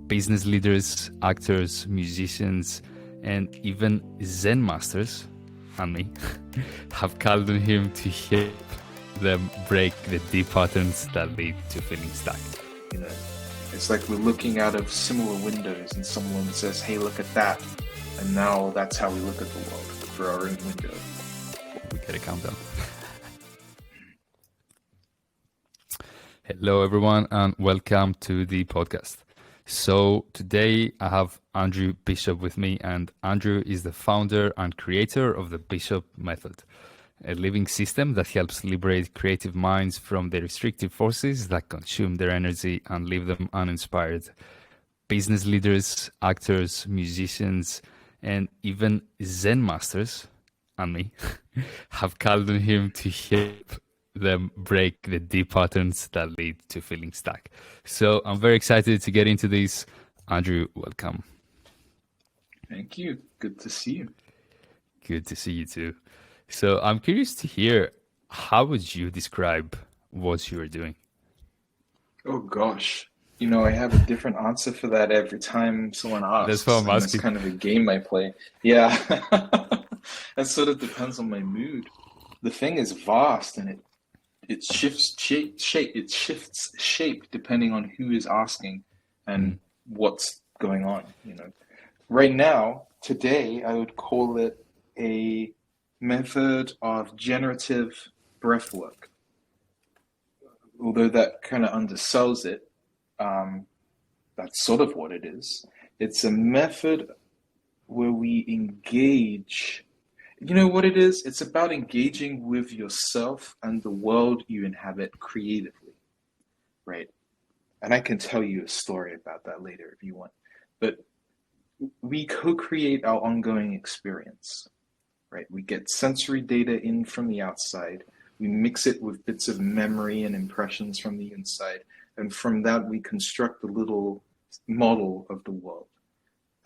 business leaders, actors, musicians, and even Zen masters, and me, have called on him to help them break the deep patterns that lead to feeling stuck. You know, it's like we're looking out of similar windows and someone says, hey, look at that. And now that's how we look at the world, through our own window. We get a countdown. Hello, everyone, and welcome to the podcast. So today I have Andrew Bishop with me, and Andrew is the founder and creator of the Bishop Method, a living system that helps liberate creative minds from the restrictive forces that consume their energy and leave them uninspired. Business leaders, actors, musicians, and even Zen masters, and me, have called on him to help them break the deep patterns that lead to feeling stuck. So I'm very excited to get into this. Andrew, welcome. Thank you. Good to see you. Good to see you too. So I'm curious to hear, how would you describe what you are doing? Oh gosh. You know, I have a different answer for that every time someone asks. That's what I'm asking. That's kind of a game I play. Yeah. That sort of depends on my mood. The thing is vast, and it shifts shape depending on who is asking and what's going on. You know, right now, today, I would call it a method of generative breath work. Although that kind of undersells it, that's sort of what it is. It's a method where we engage. You know what it is? It's about engaging with yourself and the world you inhabit creatively, right? And I can tell you a story about that later if you want. But we co-create our ongoing experience, right? We get sensory data in from the outside. We mix it with bits of memory and impressions from the inside. And from that, we construct a little model of the world.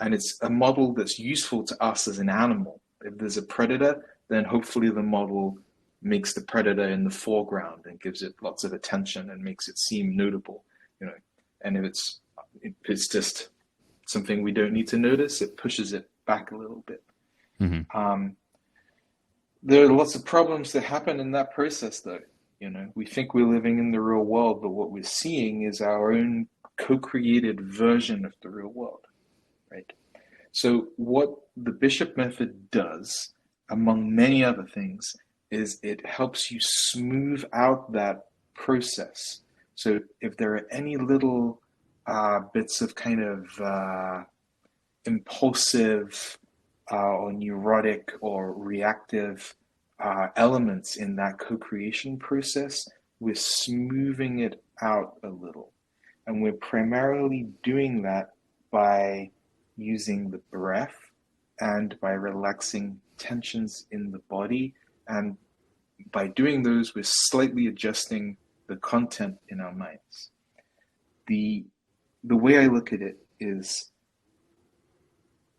And it's a model that's useful to us as an animal. If there's a predator, then hopefully the model makes the predator in the foreground and gives it lots of attention and makes it seem notable, you know. And if it's just something we don't need to notice, it pushes it back a little bit. Mm-hmm. There are lots of problems that happen in that process, though. You know, we think we're living in the real world, but what we're seeing is our own co-created version of the real world, right? So what the Bishop Method does, among many other things, is it helps you smooth out that process. So if there are any little bits of kind of impulsive or neurotic or reactive elements in that co-creation process, we're smoothing it out a little. And we're primarily doing that by using the breath and by relaxing tensions in the body. And by doing those, we're slightly adjusting the content in our minds. The way I look at it is,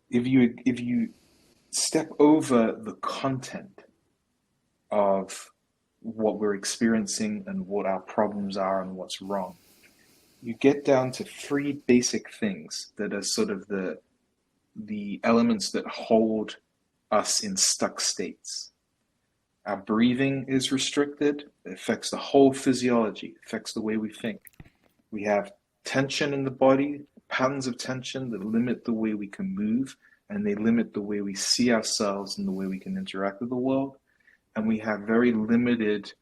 if you step over the content of what we're experiencing and what our problems are and what's wrong, you get down to three basic things that are sort of the elements that hold us in stuck states. Our breathing is restricted. It affects the whole physiology, affects the way we think. We have tension in the body, patterns of tension that limit the way we can move, and they limit the way we see ourselves and the way we can interact with the world. And we have very limited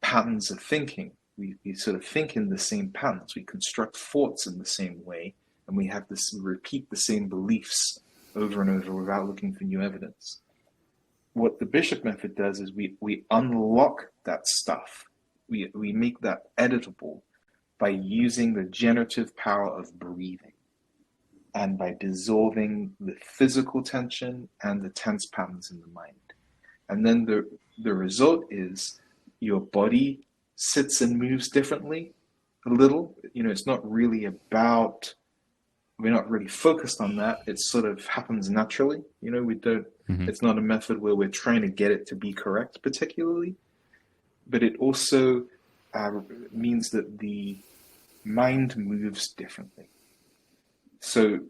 patterns of thinking. We sort of think in the same patterns. We construct thoughts in the same way, and we have this repeat the same beliefs over and over without looking for new evidence. What the Bishop Method does is we unlock that stuff. We make that editable by using the generative power of breathing and by dissolving the physical tension and the tense patterns in the mind. And then the result is your body sits and moves differently a little. You know, it's not really about, we're not really focused on that. It sort of happens naturally. You know, we don't, it's not a method where we're trying to get it to be correct particularly, but it also means that the mind moves differently. So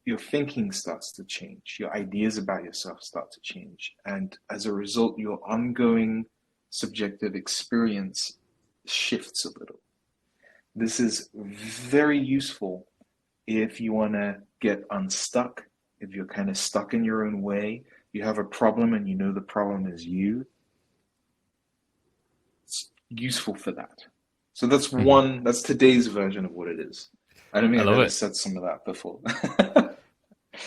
your thinking starts to change, your ideas about yourself start to change, and as a result, your ongoing subjective experience shifts a little. This is very useful if you want to get unstuck, if you're kind of stuck in your own way, you have a problem and you know the problem is you, it's useful for that. So Hmm. that's today's version of what it is. I don't think I I've love ever it. said some of that before.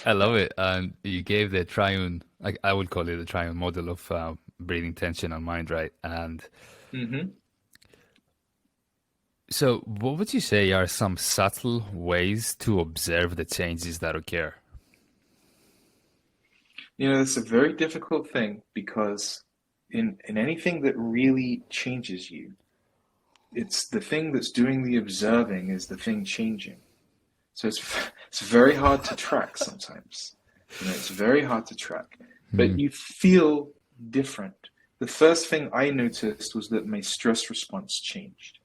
I Yeah. love it. And you gave the triune, I would call it the triune model of breathing, tension, and mind, right? And Hmm. so, what would you say are some subtle ways to observe the changes that occur? It's a very difficult thing because in anything that really changes you, it's the thing that's doing the observing is the thing changing. So it's very hard to track sometimes. It's very hard to track, but Hmm. you feel different. The first thing I noticed was that my stress response changed.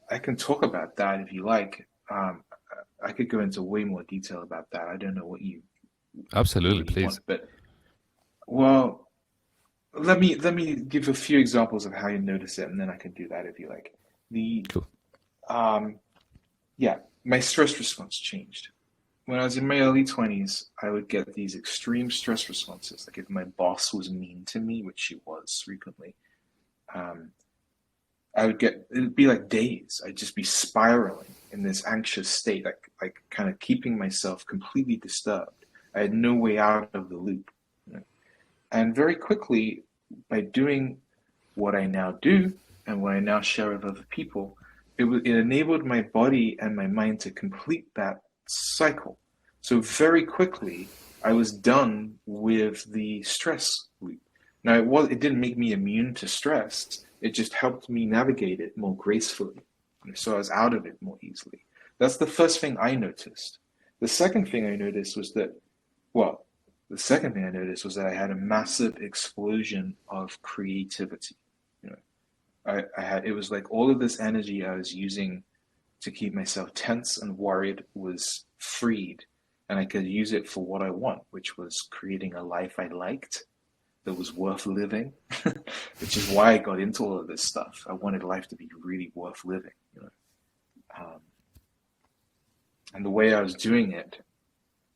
I can talk about that if you like. I could go into way more detail about that. I don't know Absolutely, what you please. want, but well, let me give a few examples of how you notice it, and then I can do that if you like. The Cool. um, yeah, my stress response changed. When I was in my early 20s, I would get these extreme stress responses. Like if my boss was mean to me, which she was frequently, um, it'd be like days. I'd just be spiraling in this anxious state, like kind of keeping myself completely disturbed. I had no way out of the loop. And very quickly, by doing what I now do and what I now share with other people, it enabled my body and my mind to complete that cycle. So very quickly, I was done with the stress loop. Now it didn't make me immune to stress. It just helped me navigate it more gracefully. So I was out of it more easily. That's the first thing I noticed. The second thing I noticed was that, well, the second thing I noticed was that I had a massive explosion of creativity. You know, I had it was like all of this energy I was using to keep myself tense and worried was freed, and I could use it for what I want, which was creating a life I liked that was worth living, which is why I got into all of this stuff. I wanted life to be really worth living. Um, and the way I was doing it,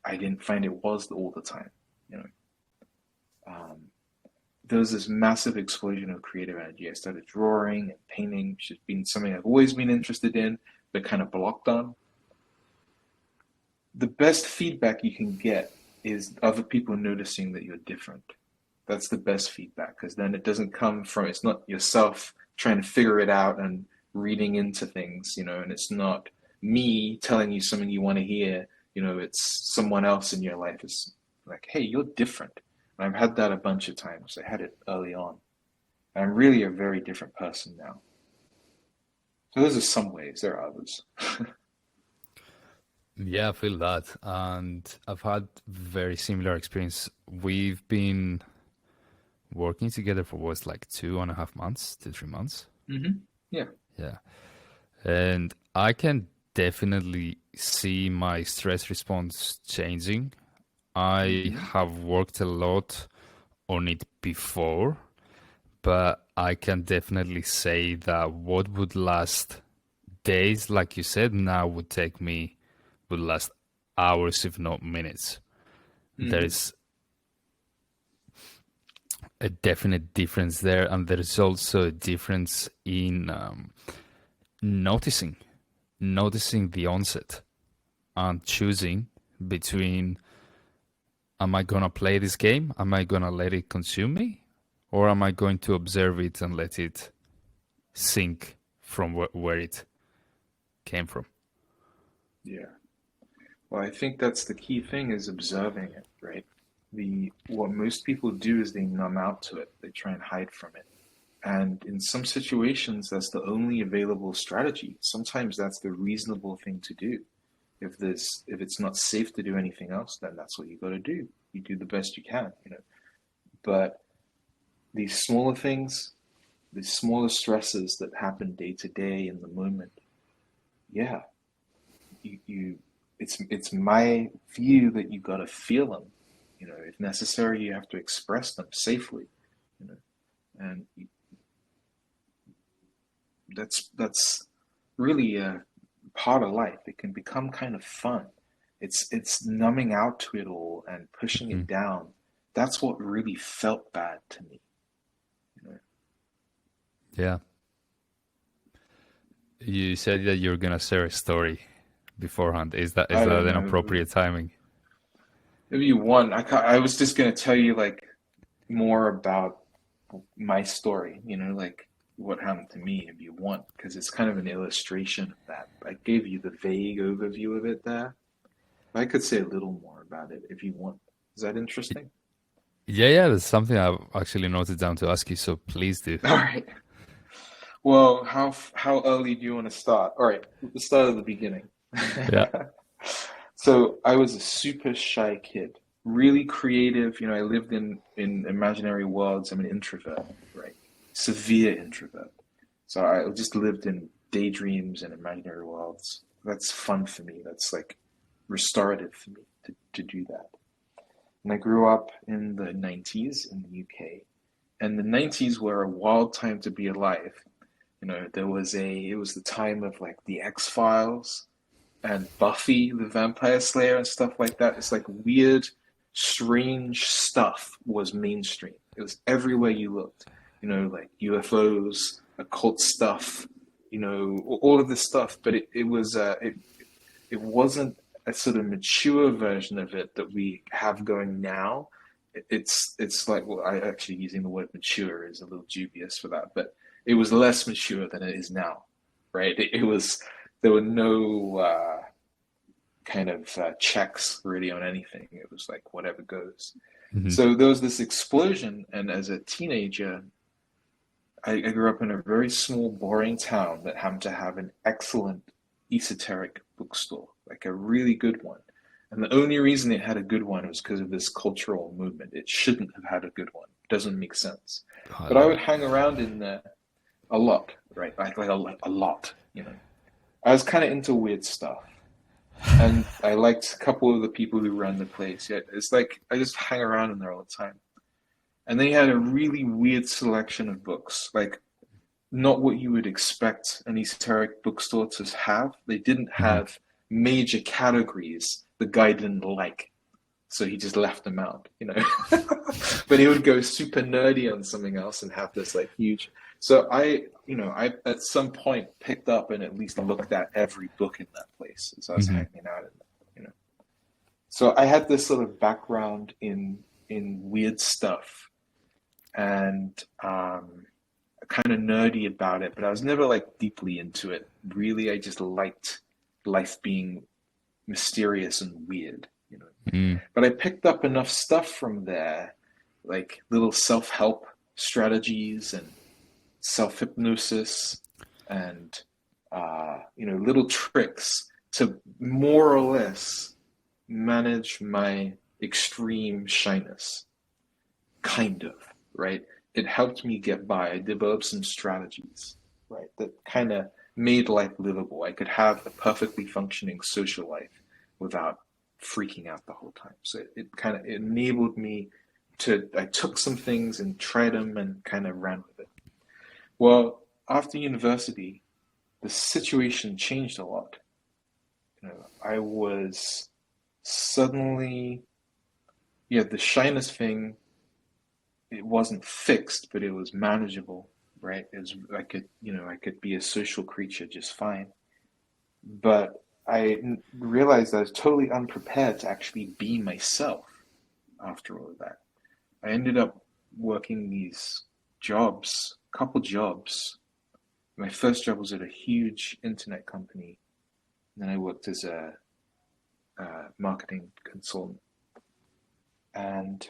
I didn't find it was all the time. You know, um, there was this massive explosion of creative energy. I started drawing and painting, which has been something I've always been interested in, but kind of blocked on. The best feedback you can get is other people noticing that you're different. That's the best feedback because then it doesn't come from, it's not yourself trying to figure it out and reading into things, and it's not me telling you something you want to hear, it's someone else in your life is like, hey, you're different. And I've had that a bunch of times. I had it early on. I'm really a very different person now. So those are some ways. There are others. Yeah, I feel that. And I've had very similar experience. We've been working together for what's like 2.5 months to 3 months. Yeah. Yeah. And I can definitely see my stress response changing. I Hmm. have worked a lot on it before, but I can definitely say that what would last days, like you said, now would last hours, if not minutes. Hmm. There's a definite difference there, and there's also a difference in noticing, noticing the onset and choosing between am I gonna play this game? Am I gonna let it consume me? Or am I going to observe it and let it sink from where it came from? Yeah. Well, I think that's the key thing is observing it, right? What most people do is they numb out to it. They try and hide from it. And in some situations, that's the only available strategy. Sometimes that's the reasonable thing to do. If it's not safe to do anything else, then that's what you got to do. You do the best you can. But these smaller things, these smaller stresses that happen day to day in the moment, yeah, it's my view that you got to feel them. If necessary, you have to express them safely. You know, and that's really a part of life. It can become kind of fun. It's numbing out to it all and pushing Mhm. it down. That's what really felt bad to me. You know? Yeah. You said that you're gonna share a story beforehand. Is I that don't an know. appropriate timing? If you want, I was just gonna tell you like more about my story. Like what happened to me if you want, because it's kind of an illustration of that. I gave you the vague overview of it there. I could say a little more about it if you want. Is that interesting? Yeah, yeah, that's something I've actually noted down to ask you, so please do. All right. Well, how early do you want to start? All right, let's start at the beginning. Yeah. So I was a super shy kid, really creative. I lived in imaginary worlds. I'm an introvert, right? Severe introvert. So I just lived in daydreams and imaginary worlds. That's fun for me. That's like restorative for me to do that. And I grew up in the 90s in the UK. And the 90s were a wild time to be alive. It was the time of like the X-Files and Buffy the Vampire Slayer and stuff like that. It's like weird, strange stuff was mainstream. It was everywhere you looked. Like UFOs, occult stuff, all of this stuff. But it wasn't a sort of mature version of it that we have going now. It's like, well, I actually using the word mature is a little dubious for that, but it was less mature than it is now, right? It was there were no kind of checks really on anything. It was like whatever goes. Hmm. So there was this explosion, and as a teenager, I grew up in a very small, boring town that happened to have an excellent esoteric bookstore, like a really good one. And the only reason it had a good one was because of this cultural movement. It shouldn't have had a good one. It doesn't make sense. I But I love would it. hang around in there a lot, right? Like a lot. I was kind of into weird stuff. And I liked a couple of the people who ran the place. Yeah, it's like I just hang around in there all the time. And they had a really weird selection of books, like not what you would expect an esoteric bookstore to have. They didn't Hmm. have major categories the guy didn't like, so he just left them out, But he would go super nerdy on something else and have this like huge. So I at some point picked up and at least looked at every book in that place as I was Hmm. hanging out in there. So I had this sort of background in weird stuff and kind of nerdy about it, but I was never like deeply into it. Really, I just liked life being mysterious and weird. Mm. But I picked up enough stuff from there, like little self-help strategies and self-hypnosis and little tricks to more or less manage my extreme shyness, kind of, right? It helped me get by. I developed some strategies, right, that kind of made life livable. I could have a perfectly functioning social life without freaking out the whole time. So it kind of enabled me I took some things and tried them and kind of ran with it. Well, after university, the situation changed a lot. I was suddenly, yeah, the shyness thing, it wasn't fixed, but it was manageable, right? I could be a social creature just fine. But I realized I was totally unprepared to actually be myself after all of that. I ended up working these jobs, couple jobs. My first job was at a huge internet company. And then I worked as a marketing consultant. And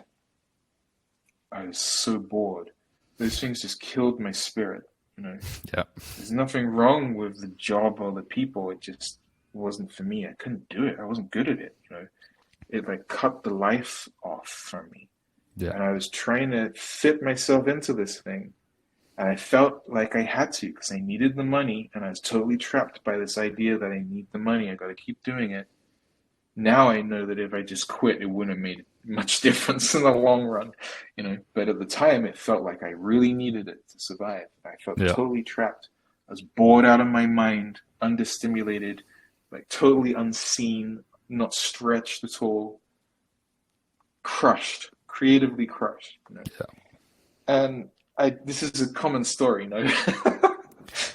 I was so bored. Those things just killed my spirit. You know, Yeah. there's nothing wrong with the job or the people. It just wasn't for me. I couldn't do it. I wasn't good at it. It like cut the life off from me. Yeah. And I was trying to fit myself into this thing. And I felt like I had to because I needed the money, and I was totally trapped by this idea that I need the money. I got to keep doing it. Now I know that if I just quit, it wouldn't have made much difference in the long run, you know. But at the time, it felt like I really needed it to survive. I felt Yeah. totally trapped. I was bored out of my mind, understimulated, like totally unseen, not stretched at all, crushed, creatively crushed, you know. Yeah. And this is a common story, you know.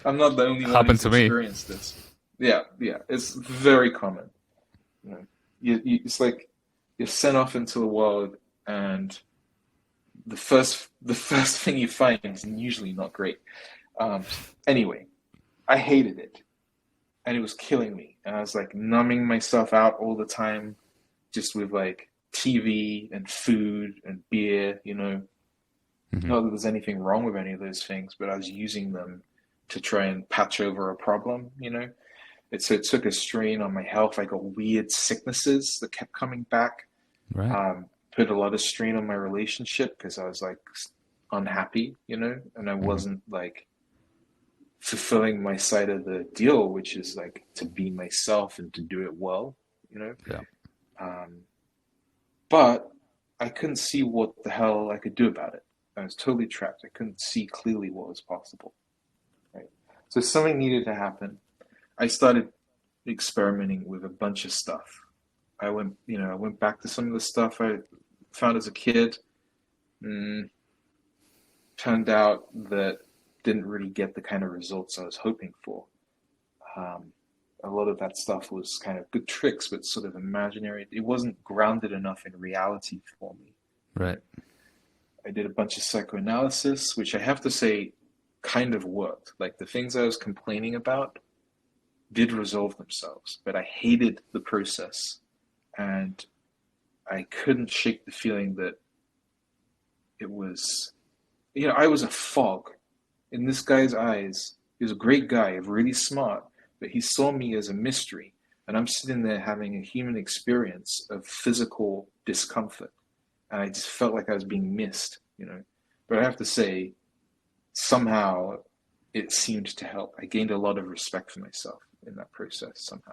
I'm not the only one Happened who's to me. experienced this. Yeah, yeah, it's very common. You know, it's like you're sent off into the world, and the first thing you find is usually not great. Um, anyway, I hated it, and it was killing me, and I was like numbing myself out all the time, just with like TV and food and beer. You know, Hmm. not that there's anything wrong with any of those things, but I was using them to try and patch over a problem. You know, so it took a strain on my health. I got weird sicknesses that kept coming back. Right. Put a lot of strain on my relationship because I was like unhappy, you know, and I Hmm. wasn't like fulfilling my side of the deal, which is like to be myself and to do it well, you know. Yeah. Um, but I couldn't see what the hell I could do about it. I was totally trapped. I couldn't see clearly what was possible. Right. So something needed to happen. I started experimenting with a bunch of stuff. I went back to some of the stuff I found as a kid. Mm, Turned out that didn't really get the kind of results I was hoping for. Um, a lot of that stuff was kind of good tricks, but sort of imaginary. It wasn't grounded enough in reality for me. You Right. know, I did a bunch of psychoanalysis, which I have to say kind of worked. Like the things I was complaining about did resolve themselves, but I hated the process, and I couldn't shake the feeling that it was, I was a fog in this guy's eyes. He was a great guy, really smart, but he saw me as a mystery. And I'm sitting there having a human experience of physical discomfort. And I just felt like I was being missed, you know. But I have to say, somehow it seemed to help. I gained a lot of respect for myself in that process somehow.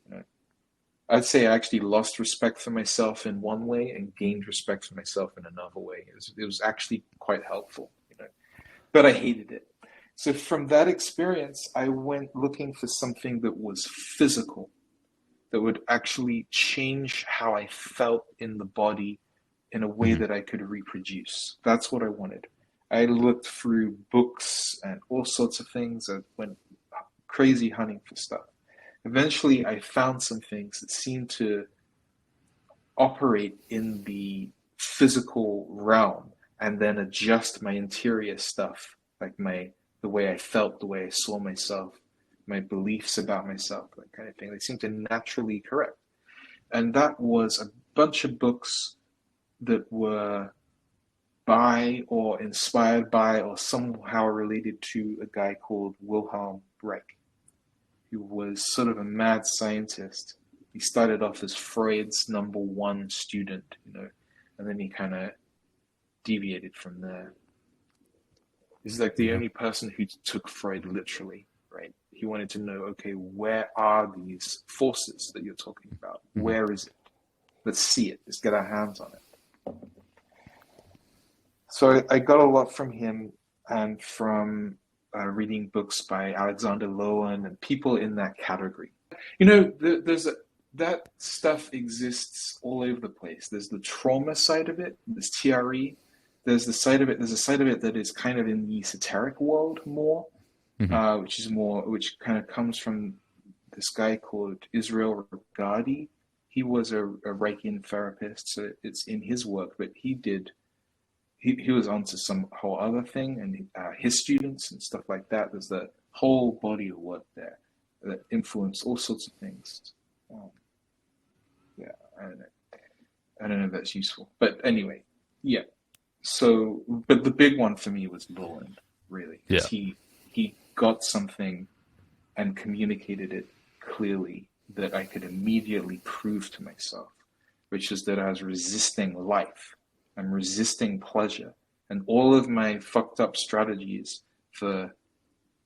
You know? I'd say I actually lost respect for myself in one way and gained respect for myself in another way. It was actually quite helpful, you know. But I hated it. So from that experience, I went looking for something that was physical, that would actually change how I felt in the body in a way Hmm. that I could reproduce. That's what I wanted. I looked through books and all sorts of things. I went crazy hunting for stuff. Eventually, I found some things that seemed to operate in the physical realm and then adjust my interior stuff, like the way I felt, the way I saw myself, my beliefs about myself, that kind of thing. They seem to naturally correct. And that was a bunch of books that were by or inspired by or somehow related to a guy called Wilhelm Reich, who was sort of a mad scientist. He started off as Freud's number one student, and then he kind of deviated from there. He's like the Yeah. only person who took Freud literally, right? He wanted to know, okay, where are these forces that you're talking about? Hmm. Where is it? Let's see it. Let's get our hands on it. So I got a lot from him and from reading books by Alexander Lowen and people in that category. That stuff exists all over the place. There's the trauma side of it. There's TRE. There's a side of it that is kind of in the esoteric world more, Hmm. which kind of comes from this guy called Israel Regardie. He was a Reichian therapist, so it's in his work, but he was onto some whole other thing, and his students and stuff like that. There's the whole body of work there that influenced all sorts of things. Um, yeah, I don't know. I don't know if that's useful, but anyway, yeah. So, but the big one for me was Boland, really, because Yeah. he got something and communicated it clearly that I could immediately prove to myself, which is that I was resisting life. I'm resisting pleasure. And all of my fucked up strategies for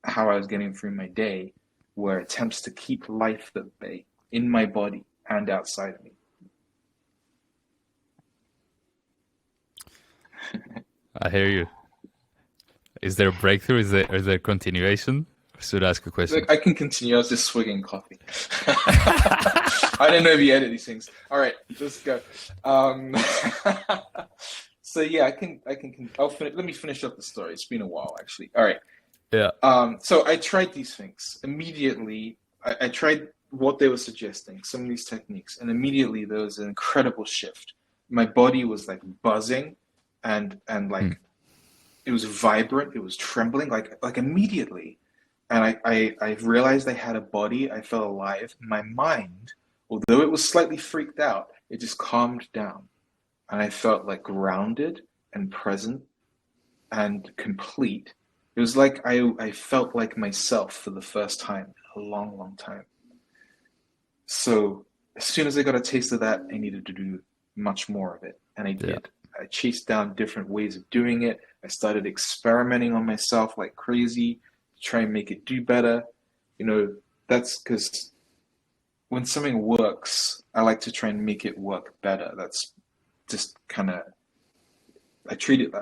how I was getting through my day were attempts to keep life at bay in my body and outside of me. I hear you. Is there a breakthrough? Is there continuation? I should ask a question. Look, I can continue. I was just swigging coffee. I don't know if you edit these things. All right, let's go. So yeah, let me finish up the story. It's been a while, actually. All right. Yeah. So I tried these things immediately. I tried what they were suggesting, some of these techniques, and immediately there was an incredible shift. My body was like buzzing, and like it was vibrant. It was trembling, like immediately. And I realized I had a body. I felt alive. My mind, although it was slightly freaked out, it just calmed down, and I felt like grounded and present and complete. It was like I felt like myself for the first time in a long, long time. So as soon as I got a taste of that, I needed to do much more of it. And I Yeah. did. I chased down different ways of doing it. I started experimenting on myself like crazy to try and make it do better. That's because when something works, I like to try and make it work better. That's just kind of, I treat it,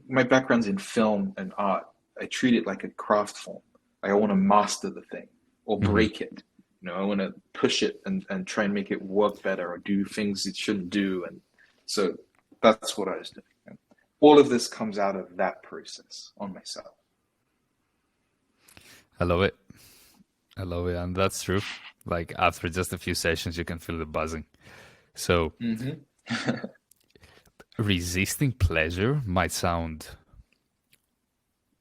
my background's in film and art. I treat it like a craft form. Like I want to master the thing or Hmm. break it. I want to push it and try and make it work better or do things it shouldn't do. And so that's what I was doing. And all of this comes out of that process on myself. I love it. I love it, and that's true. Like after just a few sessions, you can feel the buzzing. So Mm-hmm. resisting pleasure might sound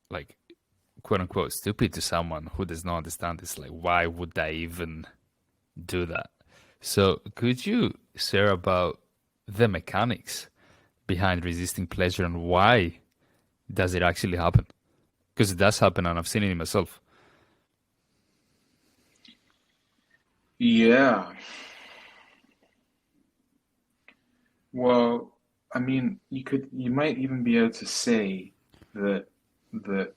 like quote unquote stupid to someone who does not understand this. Like, why would I even do that? So, could you share about the mechanics behind resisting pleasure and why does it actually happen? Because it does happen, and I've seen it in myself. Yeah. Well, I mean, you might even be able to say that the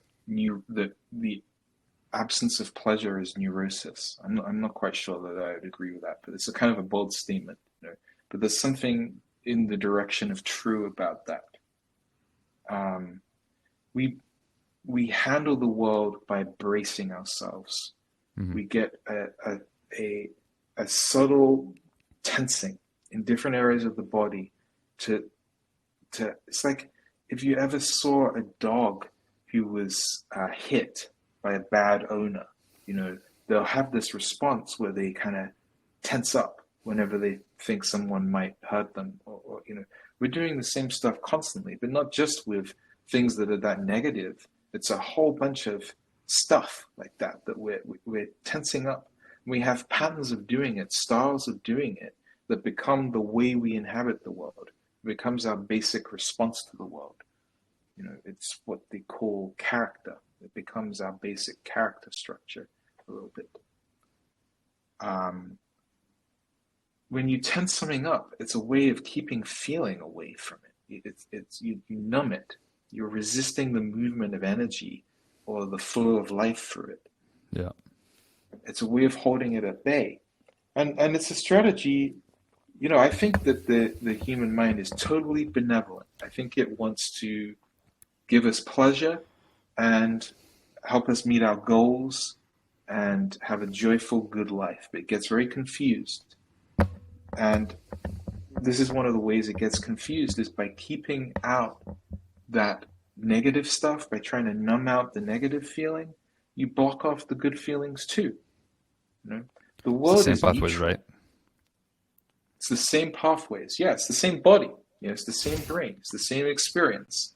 absence of pleasure is neurosis. I'm not quite sure that I would agree with that, but it's a kind of a bold statement. But there's something in the direction of true about that. Um, we we handle the world by bracing ourselves. Hmm. We get a, a subtle tensing in different areas of the body to it's like if you ever saw a dog who was hit by a bad owner, you know, they'll have this response where they kind of tense up whenever they think someone might hurt them, or we're doing the same stuff constantly, but not just with things that are that negative. It's a whole bunch of stuff like that that we're tensing up. We have patterns of doing it, styles of doing it that become the way we inhabit the world. It becomes our basic response to the world. It's what they call character. It becomes our basic character structure a little bit. Um, when you tense something up, it's a way of keeping feeling away from it. You numb it. You're resisting the movement of energy or the flow of life through it. Yeah. It's a way of holding it at bay. And it's a strategy. I think that the human mind is totally benevolent. I think it wants to give us pleasure and help us meet our goals and have a joyful, good life. But it gets very confused. And this is one of the ways it gets confused is by keeping out that negative stuff, by trying to numb out the negative feeling, you block off the good feelings too. You know? The It's the world same is pathways, right? neutral. It's the same pathways. Yeah, it's the same body. It's the same brain. It's the same experience.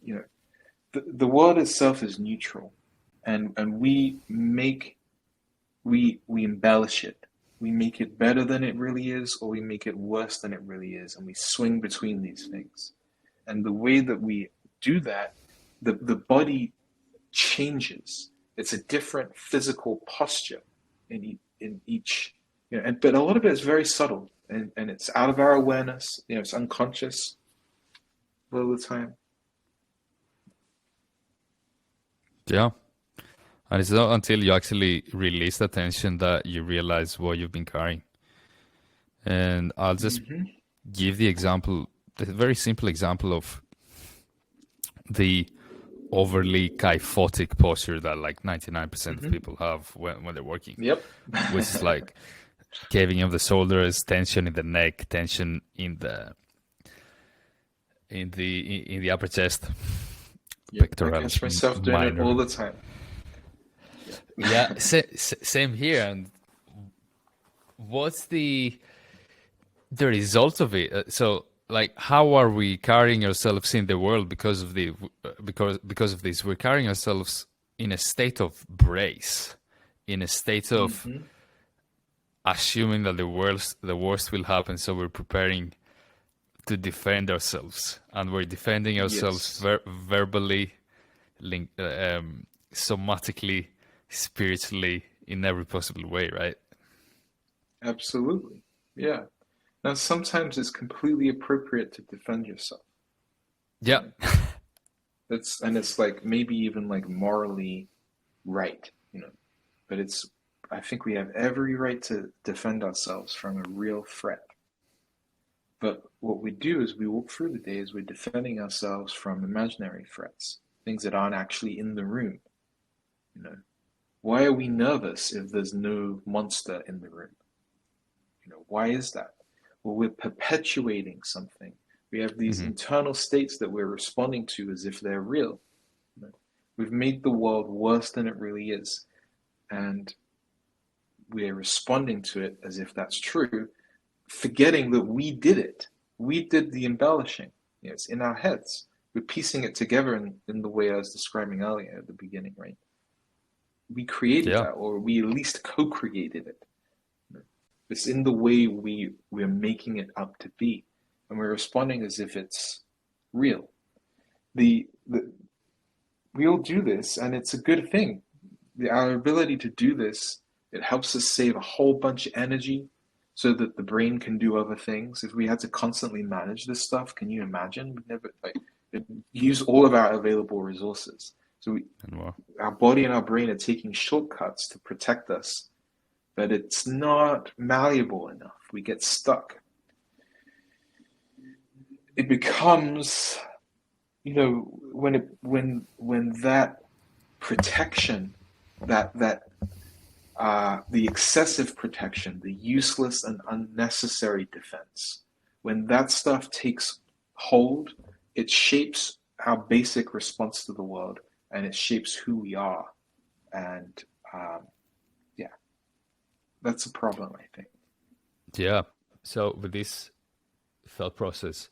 You know, the world itself is neutral, and we embellish it. We make it better than it really is, or we make it worse than it really is, and we swing between these things. And the way that we do that, the body changes. It's a different physical posture in each, but a lot of it is very subtle, and it's out of our awareness. It's unconscious a lot of the time. Yeah. And it's not until you actually release the tension that you realize what you've been carrying. And I'll just Hmm. give the example, the very simple example of the overly kyphotic posture that like 99% of Hmm. people have when they're working, Yep. which is like caving of the shoulders, tension in the neck, tension in the upper chest, Yep. I pectoralis catch myself doing it all minor. the time. Yeah. Yeah, same here. And what's the result of it? So, like, how are we carrying ourselves in the world because of the because of this? We're carrying ourselves in a state of brace, in a state of Hmm. assuming that the worst will happen. So we're preparing to defend ourselves, and we're defending ourselves Yes. verbally, link, somatically, spiritually, in every possible way, right? Absolutely. Yeah. Now, sometimes it's completely appropriate to defend yourself. Yeah, Right? It's like maybe even like morally right, but I think we have every right to defend ourselves from a real threat. But what we do is we walk through the days, we're defending ourselves from imaginary threats, things that aren't actually in the room. You know, why are we nervous if there's no monster in the room? Why is that? Well, we're perpetuating something. We have these hmm internal states that we're responding to as if they're real. You know, we've made the world worse than it really is, and we're responding to it as if that's true, forgetting that we did it. We did the embellishing. It's in our heads. We're piecing it together in the way I was describing earlier at the beginning, right? We created yeah, that, or we at least co-created it. It's in the way we're making it up to be, and we're responding as if it's real. The we all do this, and it's a good thing. Our ability to do this, it helps us save a whole bunch of energy so that the brain can do other things. If we had to constantly manage this stuff, can you imagine? We'd never use all of our available resources. So and more. our body and our brain are taking shortcuts to protect us, but it's not malleable enough. We get stuck. It becomes, when that protection, that the excessive protection, the useless and unnecessary defense, when that stuff takes hold, it shapes our basic response to the world, and it shapes who we are. And yeah, that's a problem, I think. Yeah. So with this thought process,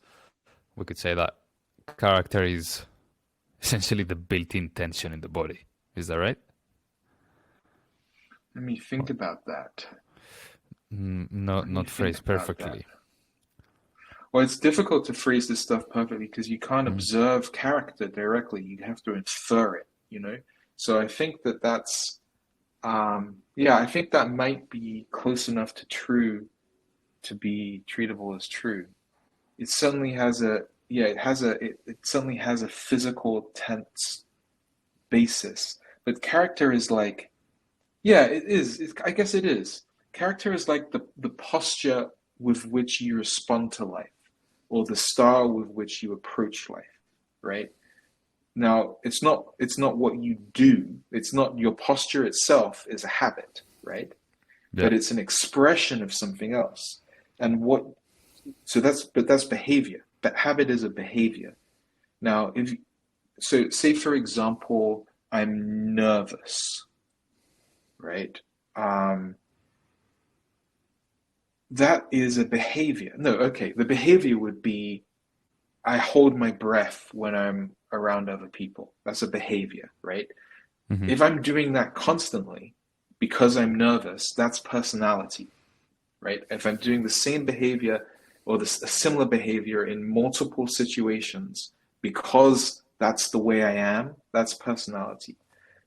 we could say that character is essentially the built-in tension in the body. Is that right? Let me think about that. Not Let me not think phrased about that. perfectly. Well, it's difficult to phrase this stuff perfectly because you can't Mm, observe character directly. You have to infer it. So I think yeah, I think that might be close enough to true to be treatable as true. It certainly has it certainly has a physical tense basis. But character is like, yeah, it is. I guess it is. Character is like the posture with which you respond to life, or the style with which you approach life, right? Now, it's not what you do. It's not your posture itself is a habit, right? yeah. But it's an expression of something else. And what so that's behavior. But habit is a behavior. Now, if so say for example, I'm nervous, right? Um, that is a behavior. No, okay. The behavior would be I hold my breath when I'm around other people. That's a behavior, right? hmm If I'm doing that constantly because I'm nervous, that's personality, right? If I'm doing the same behavior or a similar behavior in multiple situations because that's the way I am, that's personality.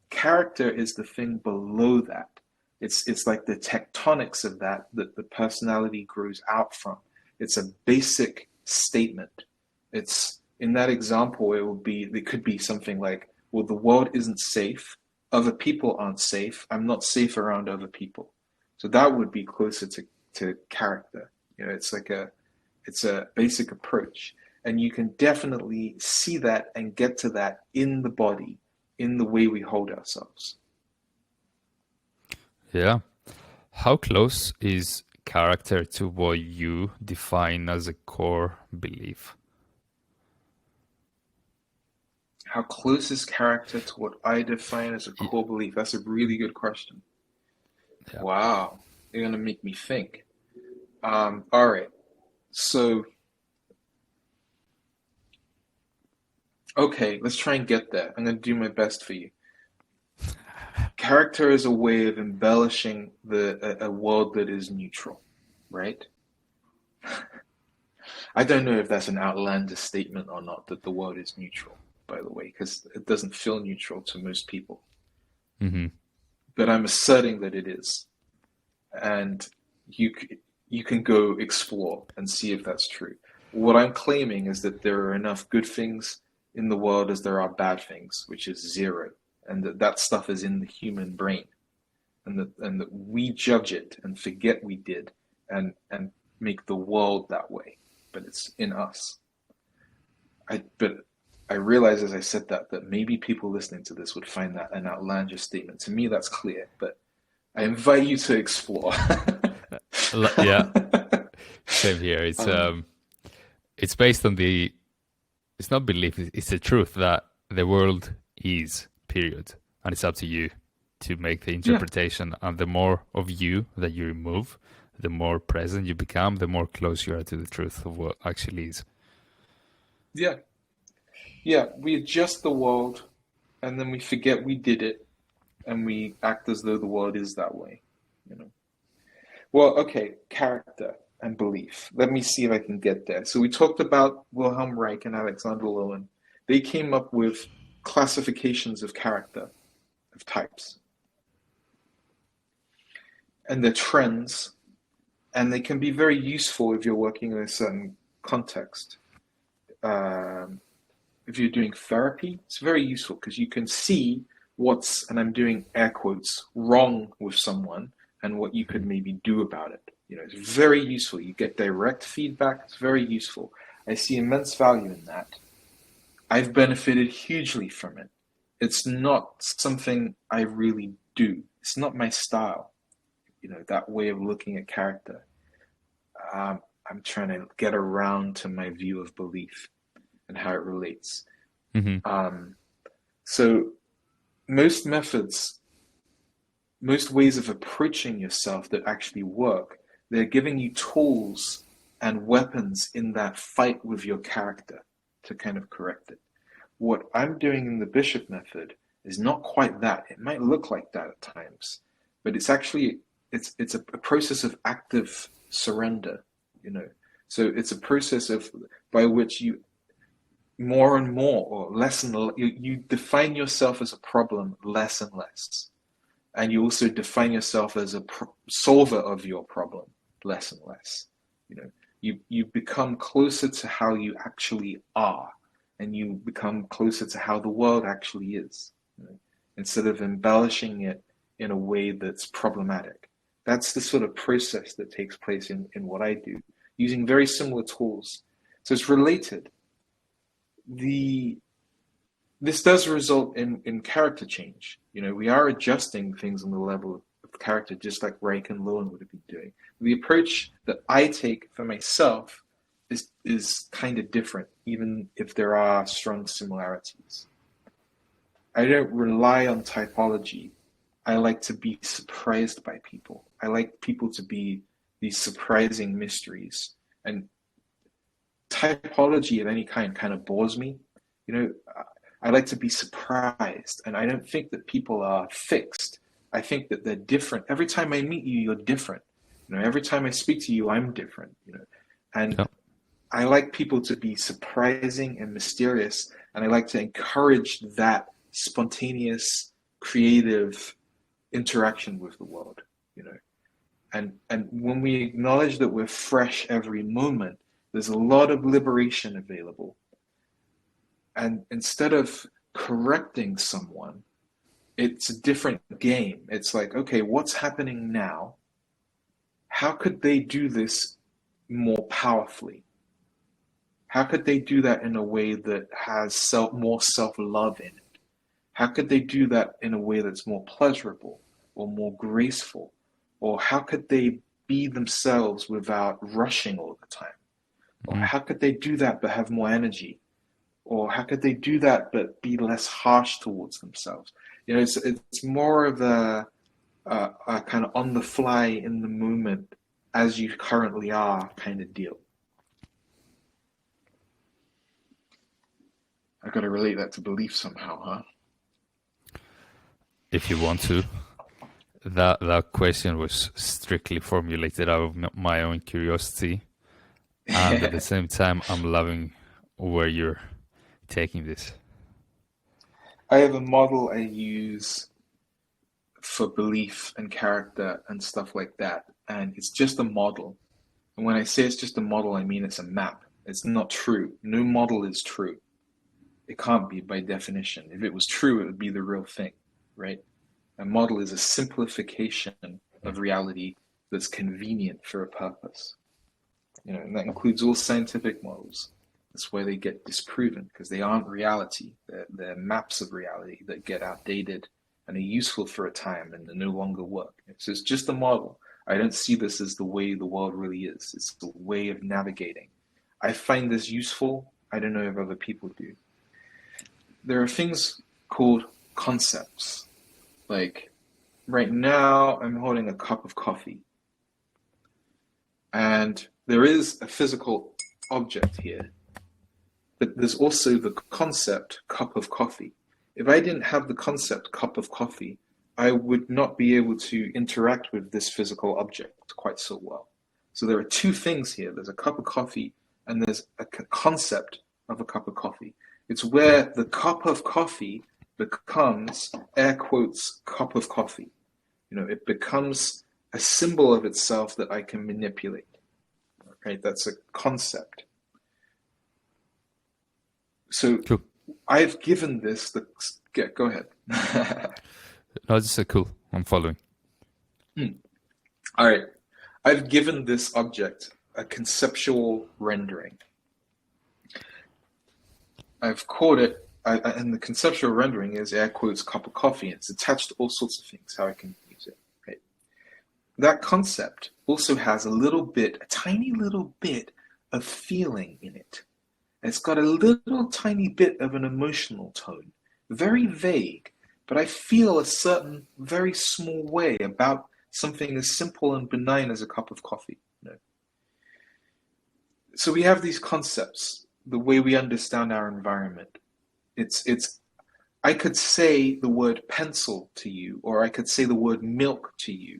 Character is the thing below that. It's like the tectonics of that the personality grows out from. It's a basic statement. It's in that example, it could be something like well, the world isn't safe, other people aren't safe, I'm not safe around other people. So that would be closer to character. It's a basic approach. And you can definitely see that and get to that in the body, in the way we hold ourselves. Yeah. How close is character to what you define as a core belief? How close is character to what I define as a Y- core belief? That's a really good question. Yeah. Wow. You're going to make me think. All right. So, okay, let's try and get there. I'm going to do my best for you. Character is a way of embellishing a world that is neutral, right? I don't know if that's an outlandish statement or not, that the world is neutral, by the way, because it doesn't feel neutral to most people. Hmm. But I'm asserting that it is. And you, you can go explore and see if that's true. What I'm claiming is that there are enough good things in the world as there are bad things, which is zero. And that stuff is in the human brain. And that we judge it and forget we did and make the world that way. But it's in us. But I realize as I said that maybe people listening to this would find that an outlandish statement. To me, that's clear, but I invite you to explore. Yeah, same here. It's um, it's based on the it's not belief, it's the truth that the world is, period. And it's up to you to make the yeah, interpretation. And the more of you that you remove, the more present you become, the more close you are to the truth of what actually is. yeah, yeah. We adjust the world, and then we forget we did it, and we act as though the world is that way. You know. Well, okay, character and belief. Let me see if I can get there. So we talked about Wilhelm Reich and Alexander Lowen. They came up with classifications of character, of types, and the trends, and they can be very useful if you're working in a certain context. Um, if you're doing therapy, it's very useful because you can see what's, and I'm doing air quotes, wrong with someone and what you could maybe do about it. You know, it's very useful. You get direct feedback. It's very useful. I see immense value in that. I've benefited hugely from it. It's not something I really do. It's not my style, you know, that way of looking at character. I'm trying to get around to my view of belief and how it relates. Hmm. Um, so most methods, most ways of approaching yourself that actually work, they're giving you tools and weapons in that fight with your character to kind of correct it. What I'm doing in the Bishop method is not quite that. It might look like that at times, but it's actually it's a process of active surrender, you know. So it's a process of by which you more and more or less and you define yourself as a problem less and less, and you also define yourself as a solver of your problem less and less. You know, you become closer to how you actually are, and you become closer to how the world actually is, you know, instead of embellishing it in a way that's problematic. That's the sort of process that takes place in what I do, using very similar tools. So it's related. The This does result in character change. You know, we are adjusting things on the level of character, just like Reich and Lowen would have been doing. The approach that I take for myself is kind of different, even if there are strong similarities. I don't rely on typology. I like to be surprised by people. I like people to be these surprising mysteries. And typology of any kind of bores me. You know, I like to be surprised, and I don't think that people are fixed. I think that they're different. Every time I meet you, you're different. You know, every time I speak to you, I'm different. You know, and Yeah. I like people to be surprising and mysterious, and I like to encourage that spontaneous, creative interaction with the world. You know, and when we acknowledge that we're fresh every moment, there's a lot of liberation available. And instead of correcting someone, it's a different game. It's like, okay, what's happening now? How could they do this more powerfully? How could they do that in a way that has more self-love in it? How could they do that in a way that's more pleasurable or more graceful? Or how could they be themselves without rushing all the time? Or Mhm. how could they do that but have more energy? Or how could they do that but be less harsh towards themselves? It's more of a kind of on the fly in the moment as you currently are kind of deal. I got to relate that to belief somehow, huh? If you want to. That question was strictly formulated out of my own curiosity, and at the same time, I'm loving where you're taking this. I have a model I use for belief and character and stuff like that, and it's just a model. And when I say it's just a model, I mean it's a map. It's not true. No model is true. It can't be by definition. If it was true, it would be the real thing, right? A model is a simplification of reality that's convenient for a purpose. And that includes all scientific models. That's where they get disproven because they aren't reality. They're maps of reality that get outdated and are useful for a time and they no longer work. So it's just a model. I don't see this as the way the world really is. It's the way of navigating. I find this useful. I don't know if other people do. There are things called concepts. Like right now, I'm holding a cup of coffee. And there is a physical object here, but there's also the concept cup of coffee. If I didn't have the concept cup of coffee, I would not be able to interact with this physical object quite so well. So there are two things here. There's a cup of coffee and there's a concept of a cup of coffee. It's where the cup of coffee becomes, air quotes, cup of coffee. It becomes a symbol of itself that I can manipulate. Right? That's a concept. So Cool. I've given this the go ahead. No, this is cool. I'm following. All right. I've given this object a conceptual rendering. I've called it, and the conceptual rendering is air quotes cup of coffee. It's attached to all sorts of things, how I can use it. Okay. That concept also has a tiny little bit of feeling in it. It's got a little tiny bit of an emotional tone, very vague, but I feel a certain very small way about something as simple and benign as a cup of coffee. So we have these concepts, the way we understand our environment. I could say the word pencil to you, or I could say the word milk to you,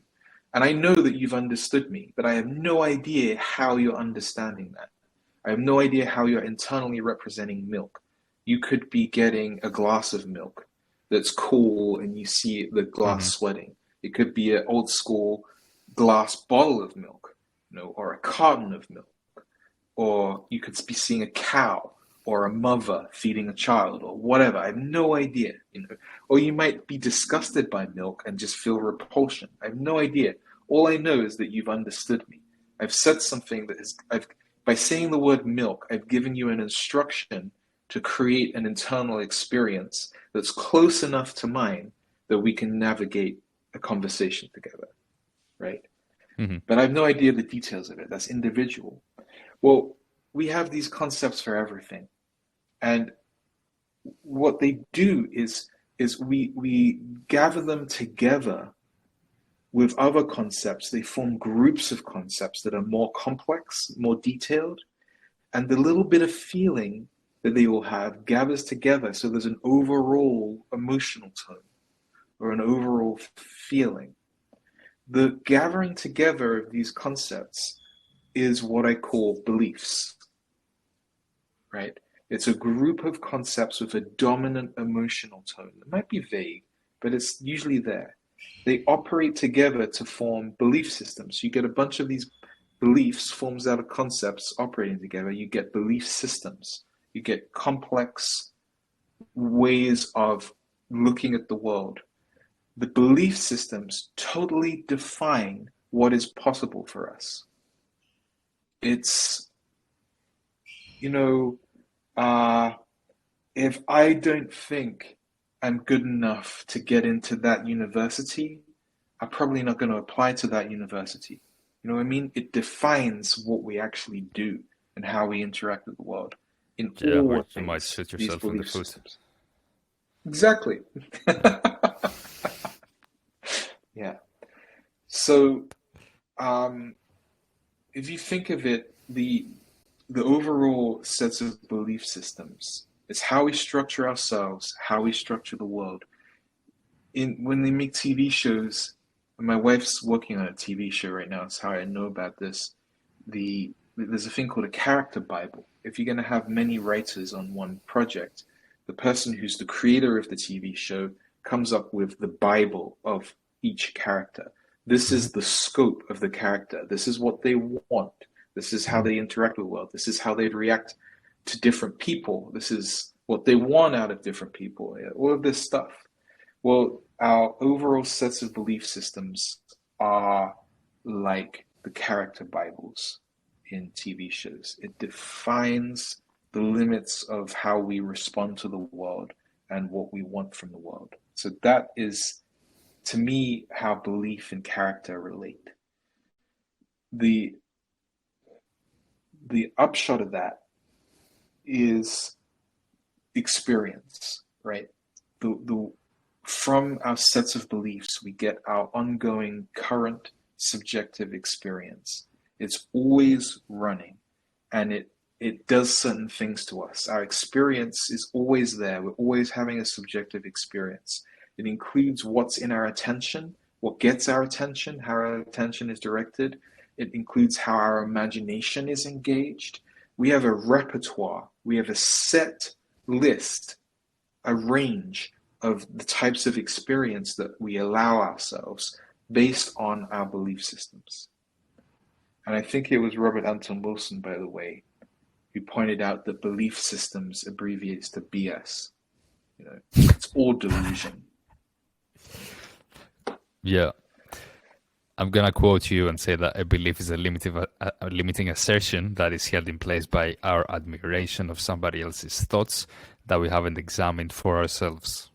and I know that you've understood me, but I have no idea how you're understanding that. I have no idea how you're internally representing milk. You could be getting a glass of milk that's cool and you see the glass Mm-hmm. sweating. It could be an old school glass bottle of milk, or a carton of milk. Or you could be seeing a cow or a mother feeding a child or whatever. I have no idea. Or you might be disgusted by milk and just feel repulsion. I have no idea. All I know is that you've understood me. I've said something by saying the word milk, I've given you an instruction to create an internal experience that's close enough to mine that we can navigate a conversation together, right? Mm-hmm. But I have no idea the details of it. That's individual. Well, we have these concepts for everything. And what they do is we gather them together with other concepts. They form groups of concepts that are more complex, more detailed, and the little bit of feeling that they all have gathers together so there's an overall emotional tone or an overall feeling. The gathering together of these concepts is what I call beliefs, right? It's a group of concepts with a dominant emotional tone. It might be vague, but it's usually there. They operate together to form belief systems. You get a bunch of these beliefs forms out of concepts operating together. You get belief systems. You get complex ways of looking at the world. The belief systems totally define what is possible for us. It's, you know, uh, if I don't think I'm good enough to get into that university, I'm probably not going to apply to that university. You know what I mean? It defines what we actually do and how we interact with the world in Yeah, or all you might ways, shoot these yourself in the belief foot. systems. Exactly. Yeah. So, um, if you think of it, the overall sets of belief systems is how we structure ourselves, how we structure the world. In when they make TV shows, my wife's working on a TV show right now. It's how I know about this. There's a thing called a character Bible. If you're going to have many writers on one project, the person who's the creator of the TV show comes up with the Bible of each character. This Hmm. is the scope of the character. This is what they want. This is how they interact with the world. This is how they react to different people. This is what they want out of different people. All of this stuff. Well, our overall sets of belief systems are like the character Bibles in TV shows. It defines the limits of how we respond to the world and what we want from the world. So that is, to me, how belief and character relate. The the upshot of that is experience, right? The From our sets of beliefs, we get our ongoing current subjective experience. It's always running, and it does certain things to us. Our experience is always there. We're always having a subjective experience. It includes what's in our attention, what gets our attention, how our attention is directed. It includes how our imagination is engaged. We have a repertoire. We have a set list, a range of the types of experience that we allow ourselves based on our belief systems. And I think it was Robert Anton Wilson, by the way, who pointed out that belief systems abbreviates to BS. You know, it's all delusion. Yeah, I'm gonna quote you and say that a belief is a limiting assertion that is held in place by our admiration of somebody else's thoughts that we haven't examined for ourselves.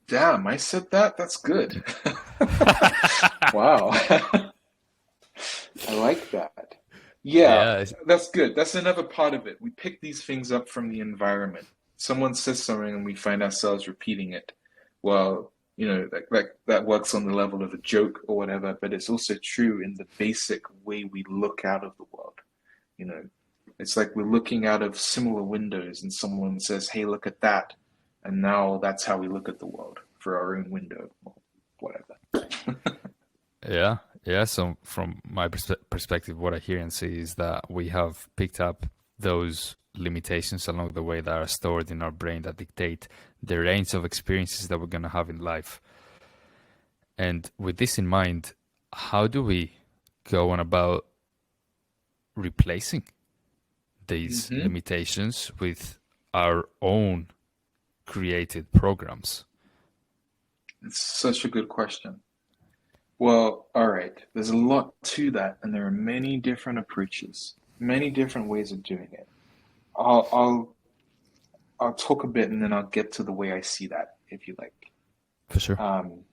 Damn, I said that? That's good. Wow. I like that. Yeah, Yeah, that's good. That's another part of it. We pick these things up from the environment. Someone says something and we find ourselves repeating it. Well, that works on the level of a joke or whatever, but it's also true in the basic way we look out of the world. You know, it's like we're looking out of similar windows and someone says, "Hey, look at that." And now that's how we look at the world for our own window or whatever. yeah, yeah. So from my perspective, what I hear and see is that we have picked up those limitations along the way that are stored in our brain that dictate the range of experiences that we're gonna have in life. And with this in mind, how do we go on about replacing these Hmm. limitations with our own created programs? It's such a good question. Well, all right. There's a lot to that, and there are many different approaches, many different ways of doing it. I'll I'll I'll talk a bit, and then I'll get to the way I see that, if you like. For sure. Um,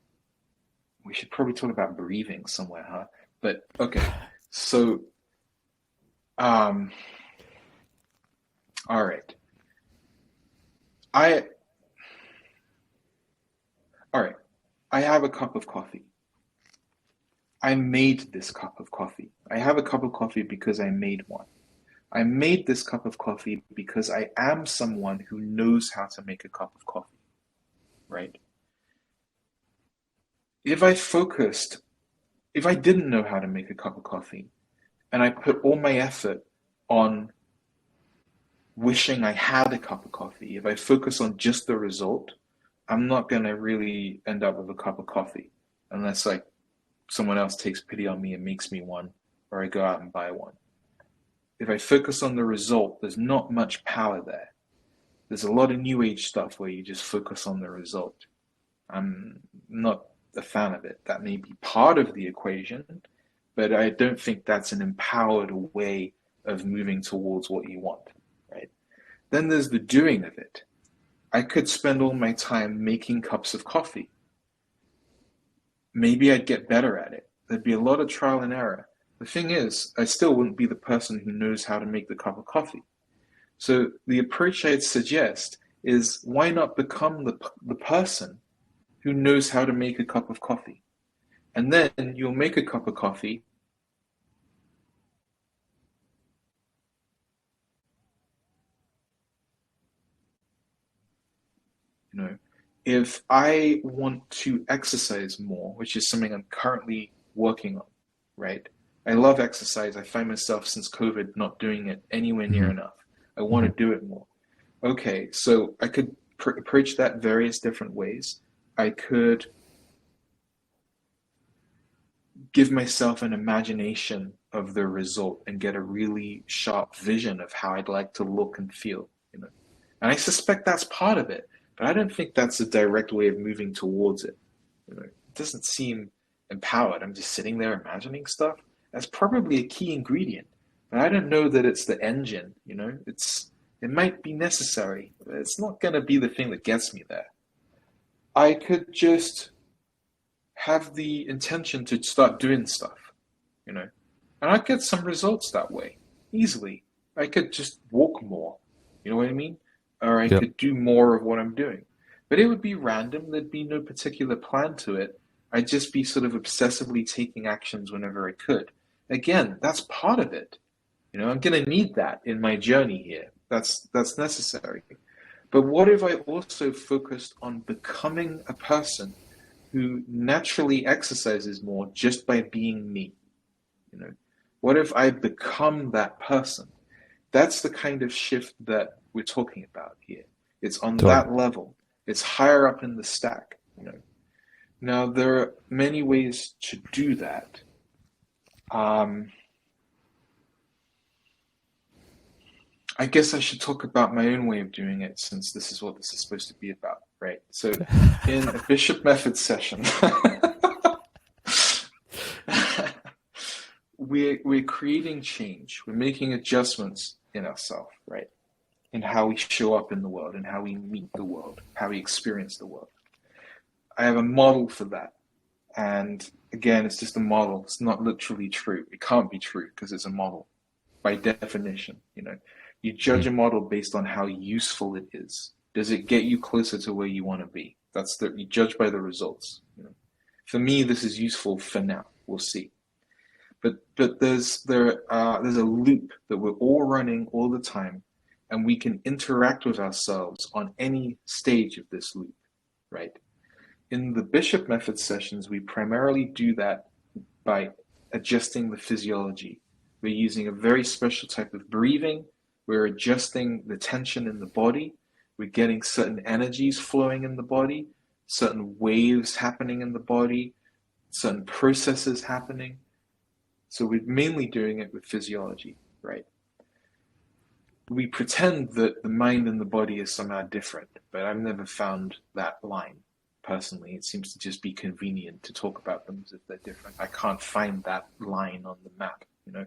we should probably talk about breathing somewhere, huh? But okay. So, um, all right. I all right. I have a cup of coffee. I made this cup of coffee. I have a cup of coffee because I made one. I made this cup of coffee because I am someone who knows how to make a cup of coffee, right? If I focused, if I didn't know how to make a cup of coffee and I put all my effort on wishing I had a cup of coffee, if I focus on just the result, I'm not going to really end up with a cup of coffee unless like someone else takes pity on me and makes me one or I go out and buy one. If I focus on the result, there's not much power there. There's a lot of new age stuff where you just focus on the result. I'm not a fan of it. That may be part of the equation, but I don't think that's an empowered way of moving towards what you want, right? Then there's the doing of it. I could spend all my time making cups of coffee. Maybe I'd get better at it. There'd be a lot of trial and error. The thing is, I still wouldn't be the person who knows how to make the cup of coffee. So the approach I'd suggest is, why not become the person who knows how to make a cup of coffee? And then you'll make a cup of coffee. You know, if I want to exercise more, which is something I'm currently working on, right? I love exercise. I find myself since COVID not doing it anywhere near Mm-hmm. enough. I want to do it more. Okay, so I could approach that various different ways. I could give myself an imagination of the result and get a really sharp vision of how I'd like to look and feel, you know. And I suspect that's part of it, but I don't think that's a direct way of moving towards it. You know, it doesn't seem empowered. I'm just sitting there imagining stuff. That's probably a key ingredient, but I don't know that it's the engine, you know. It might be necessary, but it's not going to be the thing that gets me there. I could just have the intention to start doing stuff, you know, and I'd get some results that way easily. I could just walk more, you know what I mean? Or I Yeah. could do more of what I'm doing. But it would be random, there'd be no particular plan to it. I'd just be sort of obsessively taking actions whenever I could. Again, that's part of it. You know, I'm going to need that in my journey here. That's necessary. But what if I also focused on becoming a person who naturally exercises more just by being me? You know, what if I become that person? That's the kind of shift that we're talking about here. It's on Totally. that level. It's higher up in the stack. You know. Now there are many ways to do that. Um, I guess I should talk about my own way of doing it, since this is what this is supposed to be about, right? So, in a Bishop Method session, we're creating change. We're making adjustments in ourselves, right? In how we show up in the world, and how we meet the world, how we experience the world. I have a model for that, and again, it's just a model. It's not literally true. It can't be true because it's a model by definition. You know, you judge a model based on how useful it is. Does it get you closer to where you want to be? You judge by the results. You know, for me, this is useful for now. We'll see. But there's a loop that we're all running all the time, and we can interact with ourselves on any stage of this loop, right? In the Bishop Method sessions, we primarily do that by adjusting the physiology. We're using a very special type of breathing. We're adjusting the tension in the body. We're getting certain energies flowing in the body, certain waves happening in the body, certain processes happening. So we're mainly doing it with physiology, right? We pretend that the mind and the body is somehow different, but I've never found that line. Personally, it seems to just be convenient to talk about them as if they're different. I can't find that line on the map, you know,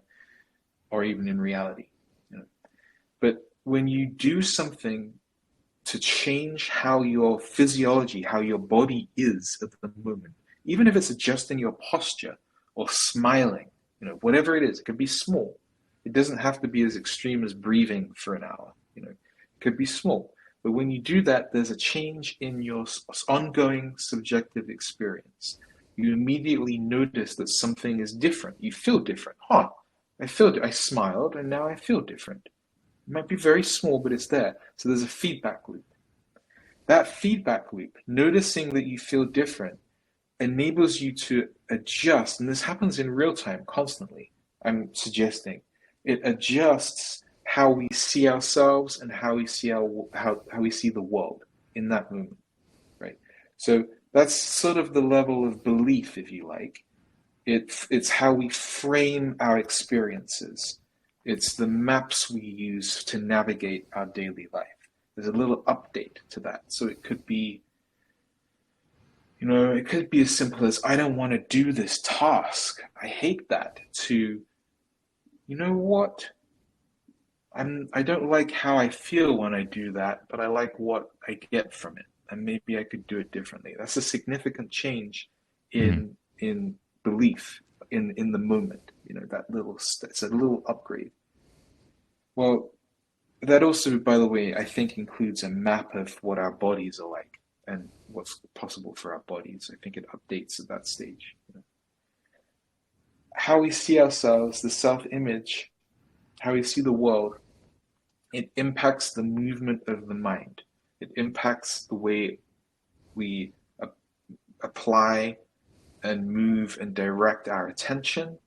or even in reality, you know. But when you do something to change how your physiology, how your body is at the moment, even if it's adjusting your posture or smiling, you know, whatever it is, it could be small. It doesn't have to be as extreme as breathing for an hour, you know, it could be small. But when you do that, there's a change in your ongoing subjective experience. You immediately notice that something is different. You feel different. Huh, I smiled and now I feel different. It might be very small, but it's there. So there's a feedback loop. That feedback loop, noticing that you feel different, enables you to adjust. And this happens in real time, constantly, I'm suggesting. It adjusts how we see ourselves and how we see the world in that moment, right? So that's sort of the level of belief, if you like. It's how we frame our experiences. It's the maps we use to navigate our daily life. There's a little update to that. So it could be, it could be as simple as, I don't want to do this task. I hate that. To, you know what? I don't like how I feel when I do that, but I like what I get from it. And maybe I could do it differently. That's a significant change Hmm. in belief in the moment. That it's a little upgrade. Well, that also, by the way, I think includes a map of what our bodies are like and what's possible for our bodies. I think it updates at that stage. How we see ourselves, the self-image, how we see the world, it impacts the movement of the mind. It impacts the way we apply and move and direct our attention.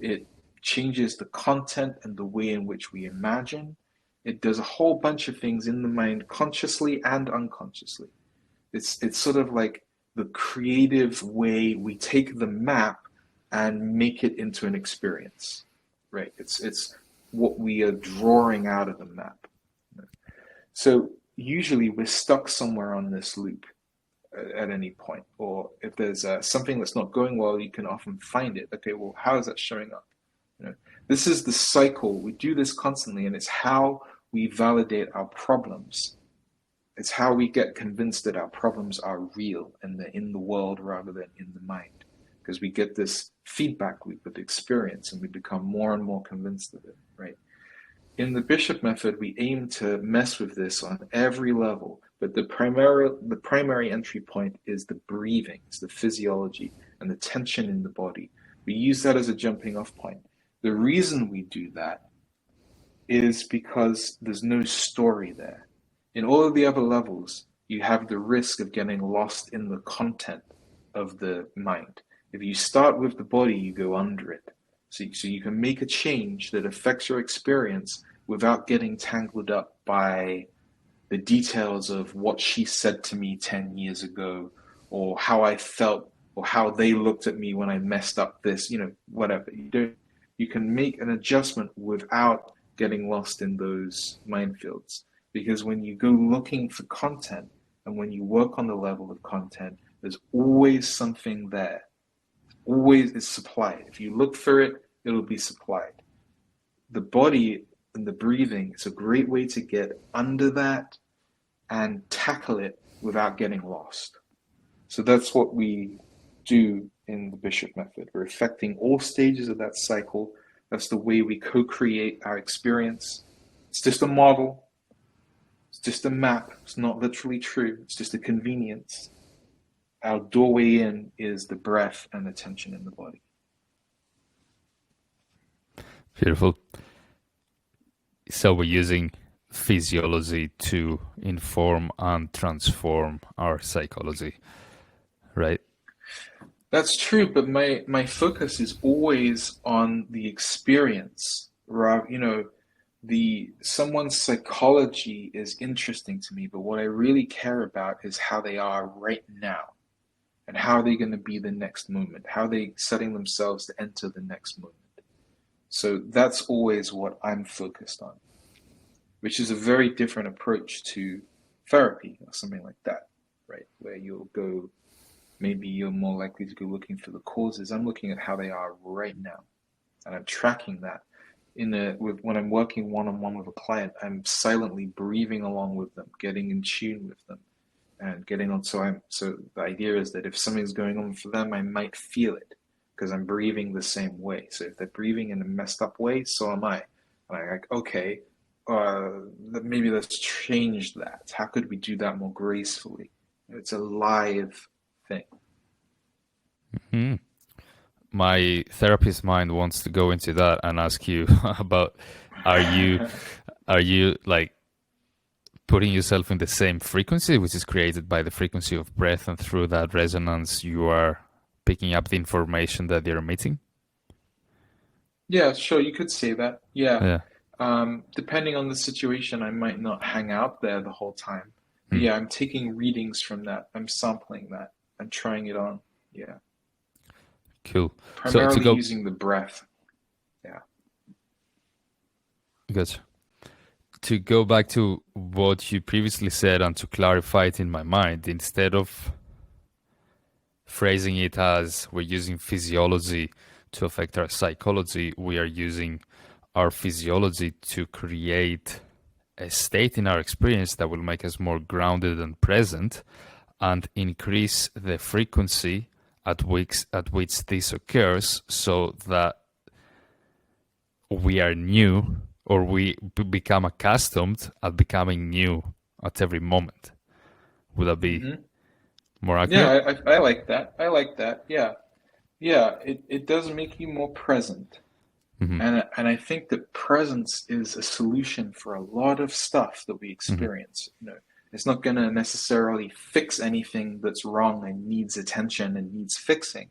It changes the content and the way in which we imagine. It does a whole bunch of things in the mind, consciously and unconsciously. It's sort of like the creative way we take the map and make it into an experience, right? It's what we are drawing out of the map. So usually we're stuck somewhere on this loop at any point, or if there's something that's not going well, you can often find it. Okay, well, how is that showing up? You know, this is the cycle. We do this constantly, and it's how we validate our problems. It's how we get convinced that our problems are real and they're in the world rather than in the mind. Because we get this feedback loop of experience and we become more and more convinced of it, right? In the Bishop method, we aim to mess with this on every level, but the primary entry point is the breathing, it's the physiology and the tension in the body. We use that as a jumping off point. The reason we do that is because there's no story there. In all of the other levels, you have the risk of getting lost in the content of the mind. If you start with the body, you go under it. So you can make a change that affects your experience without getting tangled up by the details of what she said to me 10 years ago, or how I felt, or how they looked at me when I messed up this, whatever. You can make an adjustment without getting lost in those minefields. Because when you go looking for content and when you work on the level of content, there's always something there. Always is supplied. If you look for it, it'll be supplied. The body and the breathing is a great way to get under that and tackle it without getting lost. So that's what we do in the Bishop method. We're affecting all stages of that cycle. That's the way we co-create our experience. It's just a model. It's just a map. It's not literally true. It's just a convenience. Our doorway in is the breath and the tension in the body. Beautiful. So we're using physiology to inform and transform our psychology, right? That's true, but my focus is always on the experience. Someone's psychology is interesting to me, but what I really care about is how they are right now, and how are they going to be the next moment? How are they setting themselves to enter the next moment? So that's always what I'm focused on, which is a very different approach to therapy or something like that, right? Where maybe you're more likely to go looking for the causes. I'm looking at how they are right now, and I'm tracking that. When I'm working one-on-one with a client, I'm silently breathing along with them, getting in tune with them, and getting on. So the idea is that if something's going on for them, I might feel it because I'm breathing the same way. So if they're breathing in a messed up way, so am I. And I'm like, okay, maybe let's change that. How could we do that more gracefully? It's a live thing. Hmm. My therapist mind wants to go into that and ask you about are you are you like putting yourself in the same frequency, which is created by the frequency of breath, and through that resonance, you are picking up the information that they're emitting? Yeah, sure, you could say that. Yeah. Yeah. Depending on the situation, I might not hang out there the whole time. But Hmm. yeah, I'm taking readings from that. I'm sampling that. I'm trying it on. Yeah. Cool. So to Primarily go, using the breath. Yeah. good. to go back to what you previously said and to clarify it in my mind, instead of phrasing it as we're using physiology to affect our psychology, we are using our physiology to create a state in our experience that will make us more grounded and present and increase the frequency at which this occurs, so that we are new, or we become accustomed at becoming new at every moment. Would that be Hmm. more accurate? Yeah, I like that. I like that. Yeah. Yeah, it does make you more present. Hmm. And I think that presence is a solution for a lot of stuff that we Hmm. experience. It's not going to necessarily fix anything that's wrong and needs attention and needs fixing,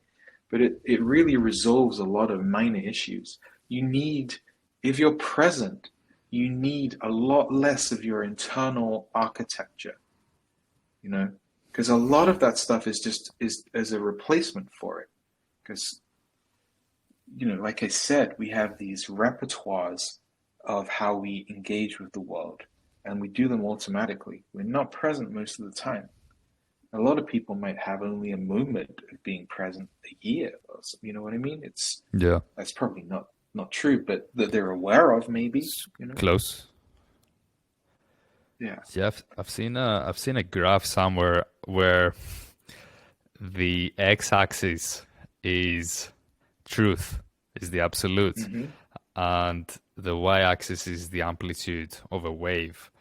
but it really resolves a lot of minor issues. You need, if you're present, you need a lot less of your internal architecture, you know, because a lot of that stuff is just is as a replacement for it. Because like I said, we have these repertoires of how we engage with the world, and we do them automatically. We're not present most of the time. A lot of people might have only a moment of being present a year, or so, you know what I mean? Yeah. That's probably not true, but that they're aware of, maybe. Close. Yeah. Yeah, I've seen a graph somewhere where the x-axis is truth, is the absolute, Hmm. and the y-axis is the amplitude of a wave.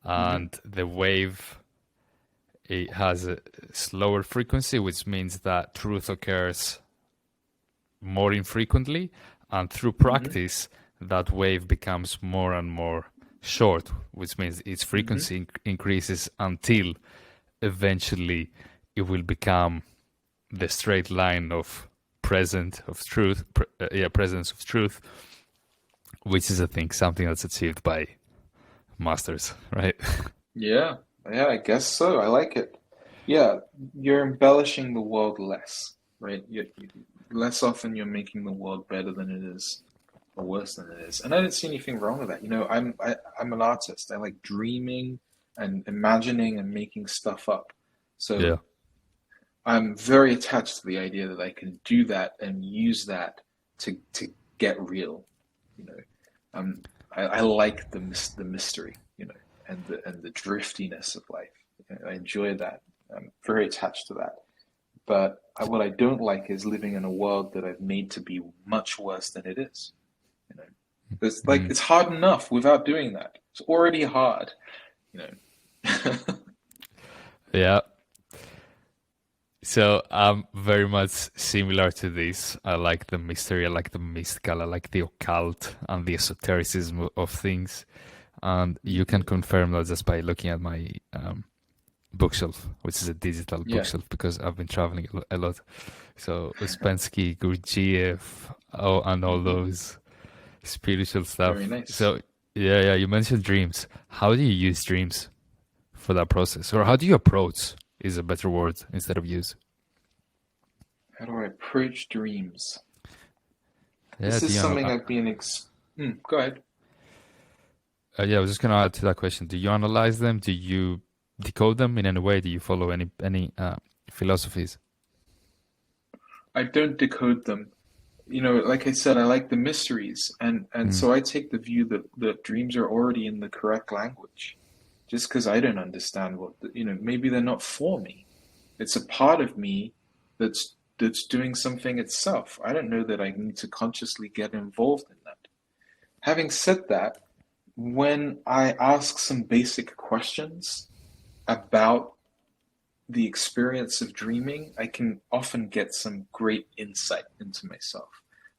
Hmm. And the wave, it has a slower frequency, which means that truth occurs more infrequently, and through Hmm. practice, that wave becomes more and more short, which means its Hmm. frequency increases until eventually it will become the straight line of presence of truth, which is, I think, something that's achieved by masters, right? Yeah. Yeah, I guess so. I like it. Yeah, you're embellishing the world less, right? Less often you're making the world better than it is, or worse than it is. And I don't see anything wrong with that. I'm an artist. I like dreaming and imagining and making stuff up. Yeah. So I'm very attached to the idea that I can do that and use that to get real. You know, I like the mystery, and the driftiness of life. I enjoy that. I'm very attached to that. But what I don't like is living in a world that I've made to be much worse than it is. You know, Mm. it's hard enough without doing that. It's already hard. You know. Yeah. So I'm very much similar to this. I like the mystery, I like the mystical, I like the occult and the esotericism of things. And you can confirm that just by looking at my bookshelf, which is a digital Yeah. bookshelf because I've been traveling a lot. So Uspensky, Gurdjieff, oh, and all Hmm. those spiritual Very stuff. nice. So yeah, you mentioned dreams. How do you use dreams for that process, or how do you approach? Is a better word instead of use. How do I approach dreams? Yeah, This do is you something I've been go ahead. yeah, I was just gonna add to that question. Do you analyze them? Do you decode them in any way? Do you follow any philosophies? I don't decode them. Like I said, I like the mysteries, and Mm, so I take the view that dreams are already in the correct language. Just because I don't understand maybe they're not for me. It's a part of me that's doing something itself. I don't know that I need to consciously get involved in that. Having said that, when I ask some basic questions about the experience of dreaming, I can often get some great insight into myself.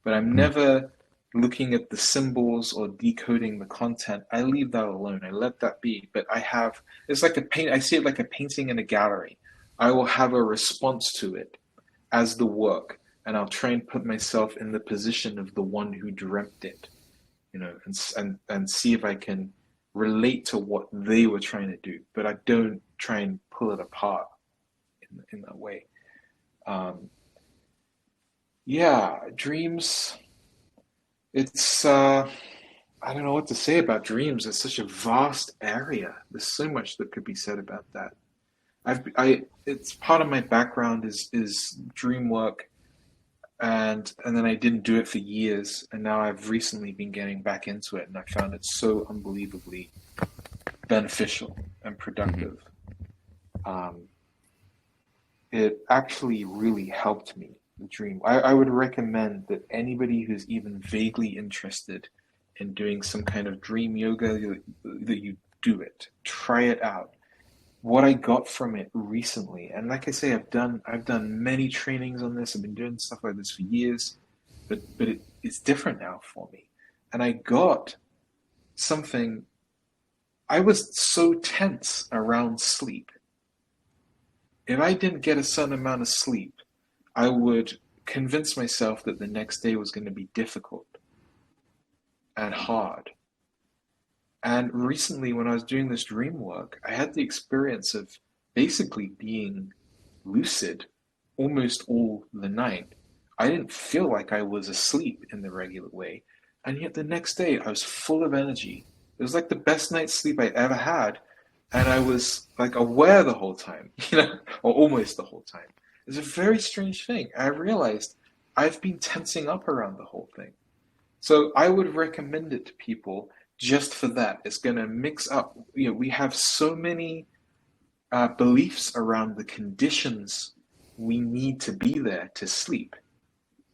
But I'm mm, never looking at the symbols or decoding the content. I leave that alone. I let that be. But it's like a paint. I see it like a painting in a gallery. I will have a response to it as the work, and I'll try and put myself in the position of the one who dreamt it, and see if I can relate to what they were trying to do. But I don't try and pull it apart in that way. Um, yeah, dreams. It's I don't know what to say about dreams. It's such a vast area. There's so much that could be said about that. It's part of my background is dream work, and then I didn't do it for years, and now I've recently been getting back into it, and I found it so unbelievably beneficial and Hmm. productive. Um, it actually really helped me, the dream. I would recommend that anybody who's even vaguely interested in doing some kind of dream yoga, that you do it. Try it out. What I got from it recently, and like I say, I've done many trainings on this. I've been doing stuff like this for years, but it's different now for me. And I got something. I was so tense around sleep. If I didn't get a certain amount of sleep, I would convince myself that the next day was going to be difficult and hard. And recently, when I was doing this dream work, I had the experience of basically being lucid almost all the night. I didn't feel like I was asleep in the regular way. And yet the next day, I was full of energy. It was like the best night's sleep I ever had. And I was like aware the whole time, or almost the whole time. It's a very strange thing. I realized I've been tensing up around the whole thing. So I would recommend it to people just for that. It's going to mix up. We have so many beliefs around the conditions we need to be there to sleep.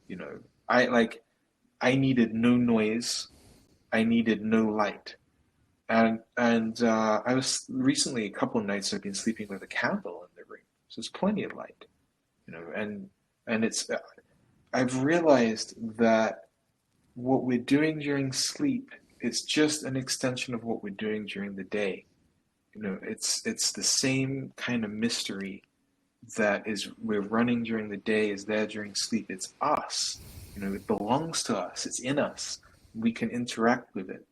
You know, I like I needed no noise, I needed no light, and I was recently a couple of nights I've been sleeping with a candle in the room, so there's plenty of light. And it's I've realized that what we're doing during sleep is just an extension of what we're doing during the day. It's the same kind of mystery that is we're running during the day is there during sleep. It's us. It belongs to us. It's in us. We can interact with it.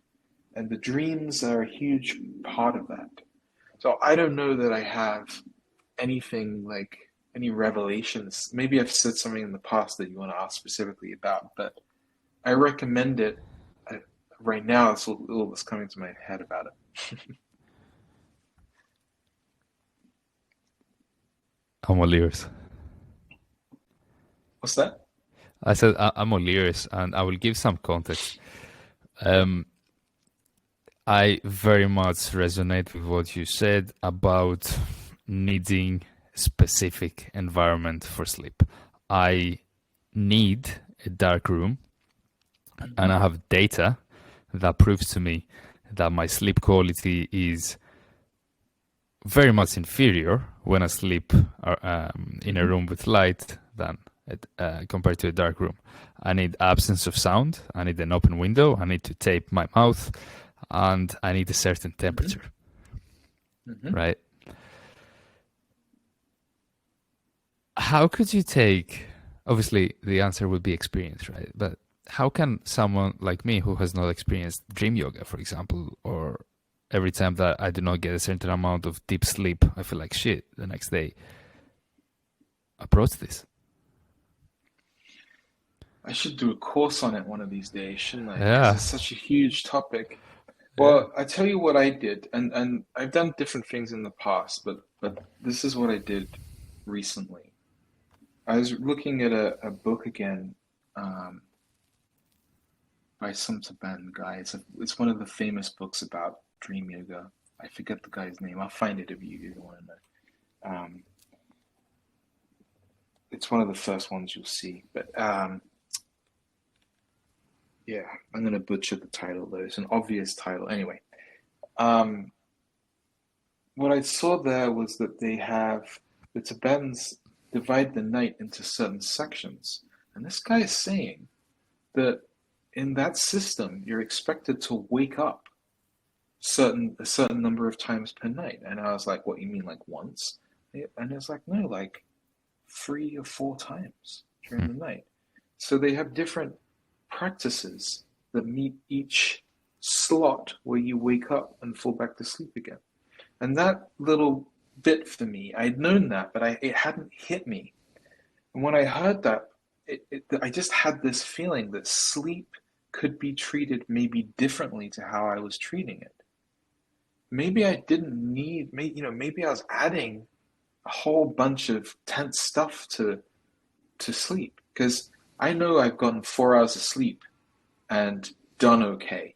And the dreams are a huge part of that. So I don't know that I have anything like any revelations. Maybe I've said something in the past that you want to ask specifically about, but I recommend it. I, right now, it's all that's coming to my head about it. I'm all ears. What's that? I said I'm all ears, and I will give some context. Um, I very much resonate with what you said about needing specific environment for sleep. I need a dark room, Mm-hmm. and I have data that proves to me that my sleep quality is very much inferior when I sleep in a Mm-hmm. room with light than compared to a dark room. I need absence of sound. I need an open window. I need to tape my mouth, and I need a certain Mm-hmm. temperature. Mm-hmm. Right? How could you take? Obviously, the answer would be experience, right? But how can someone like me who has not experienced dream yoga, for example, or every time that I do not get a certain amount of deep sleep, I feel like shit the next day, approach this? I should do a course on it one of these days, shouldn't I? Because Yeah, it's such a huge topic. yeah. Well, I tell you what I did, and I've done different things in the past, but this is what I did recently. I was looking at a book again, um, by some Tibetan guy. It's one of the famous books about dream yoga. I forget the guy's name. I'll find it if you want to know. It's one of the first ones you'll see. But yeah, I'm gonna butcher the title though. It's an obvious title. Anyway, um, what I saw there was that the Tibetans divide the night into certain sections, and this guy is saying that in that system you're expected to wake up a certain number of times per night. And I was like, what, you mean like once? And it's like, no, like 3 or 4 times during Hmm. the night. So they have different practices that meet each slot where you wake up and fall back to sleep again. And that little bit for me, I'd known that, but it hadn't hit me. And when I heard that, I just had this feeling that sleep could be treated maybe differently to how I was treating it. Maybe I didn't need, maybe I was adding a whole bunch of tense stuff to sleep, because I know I've gotten 4 hours of sleep and done okay.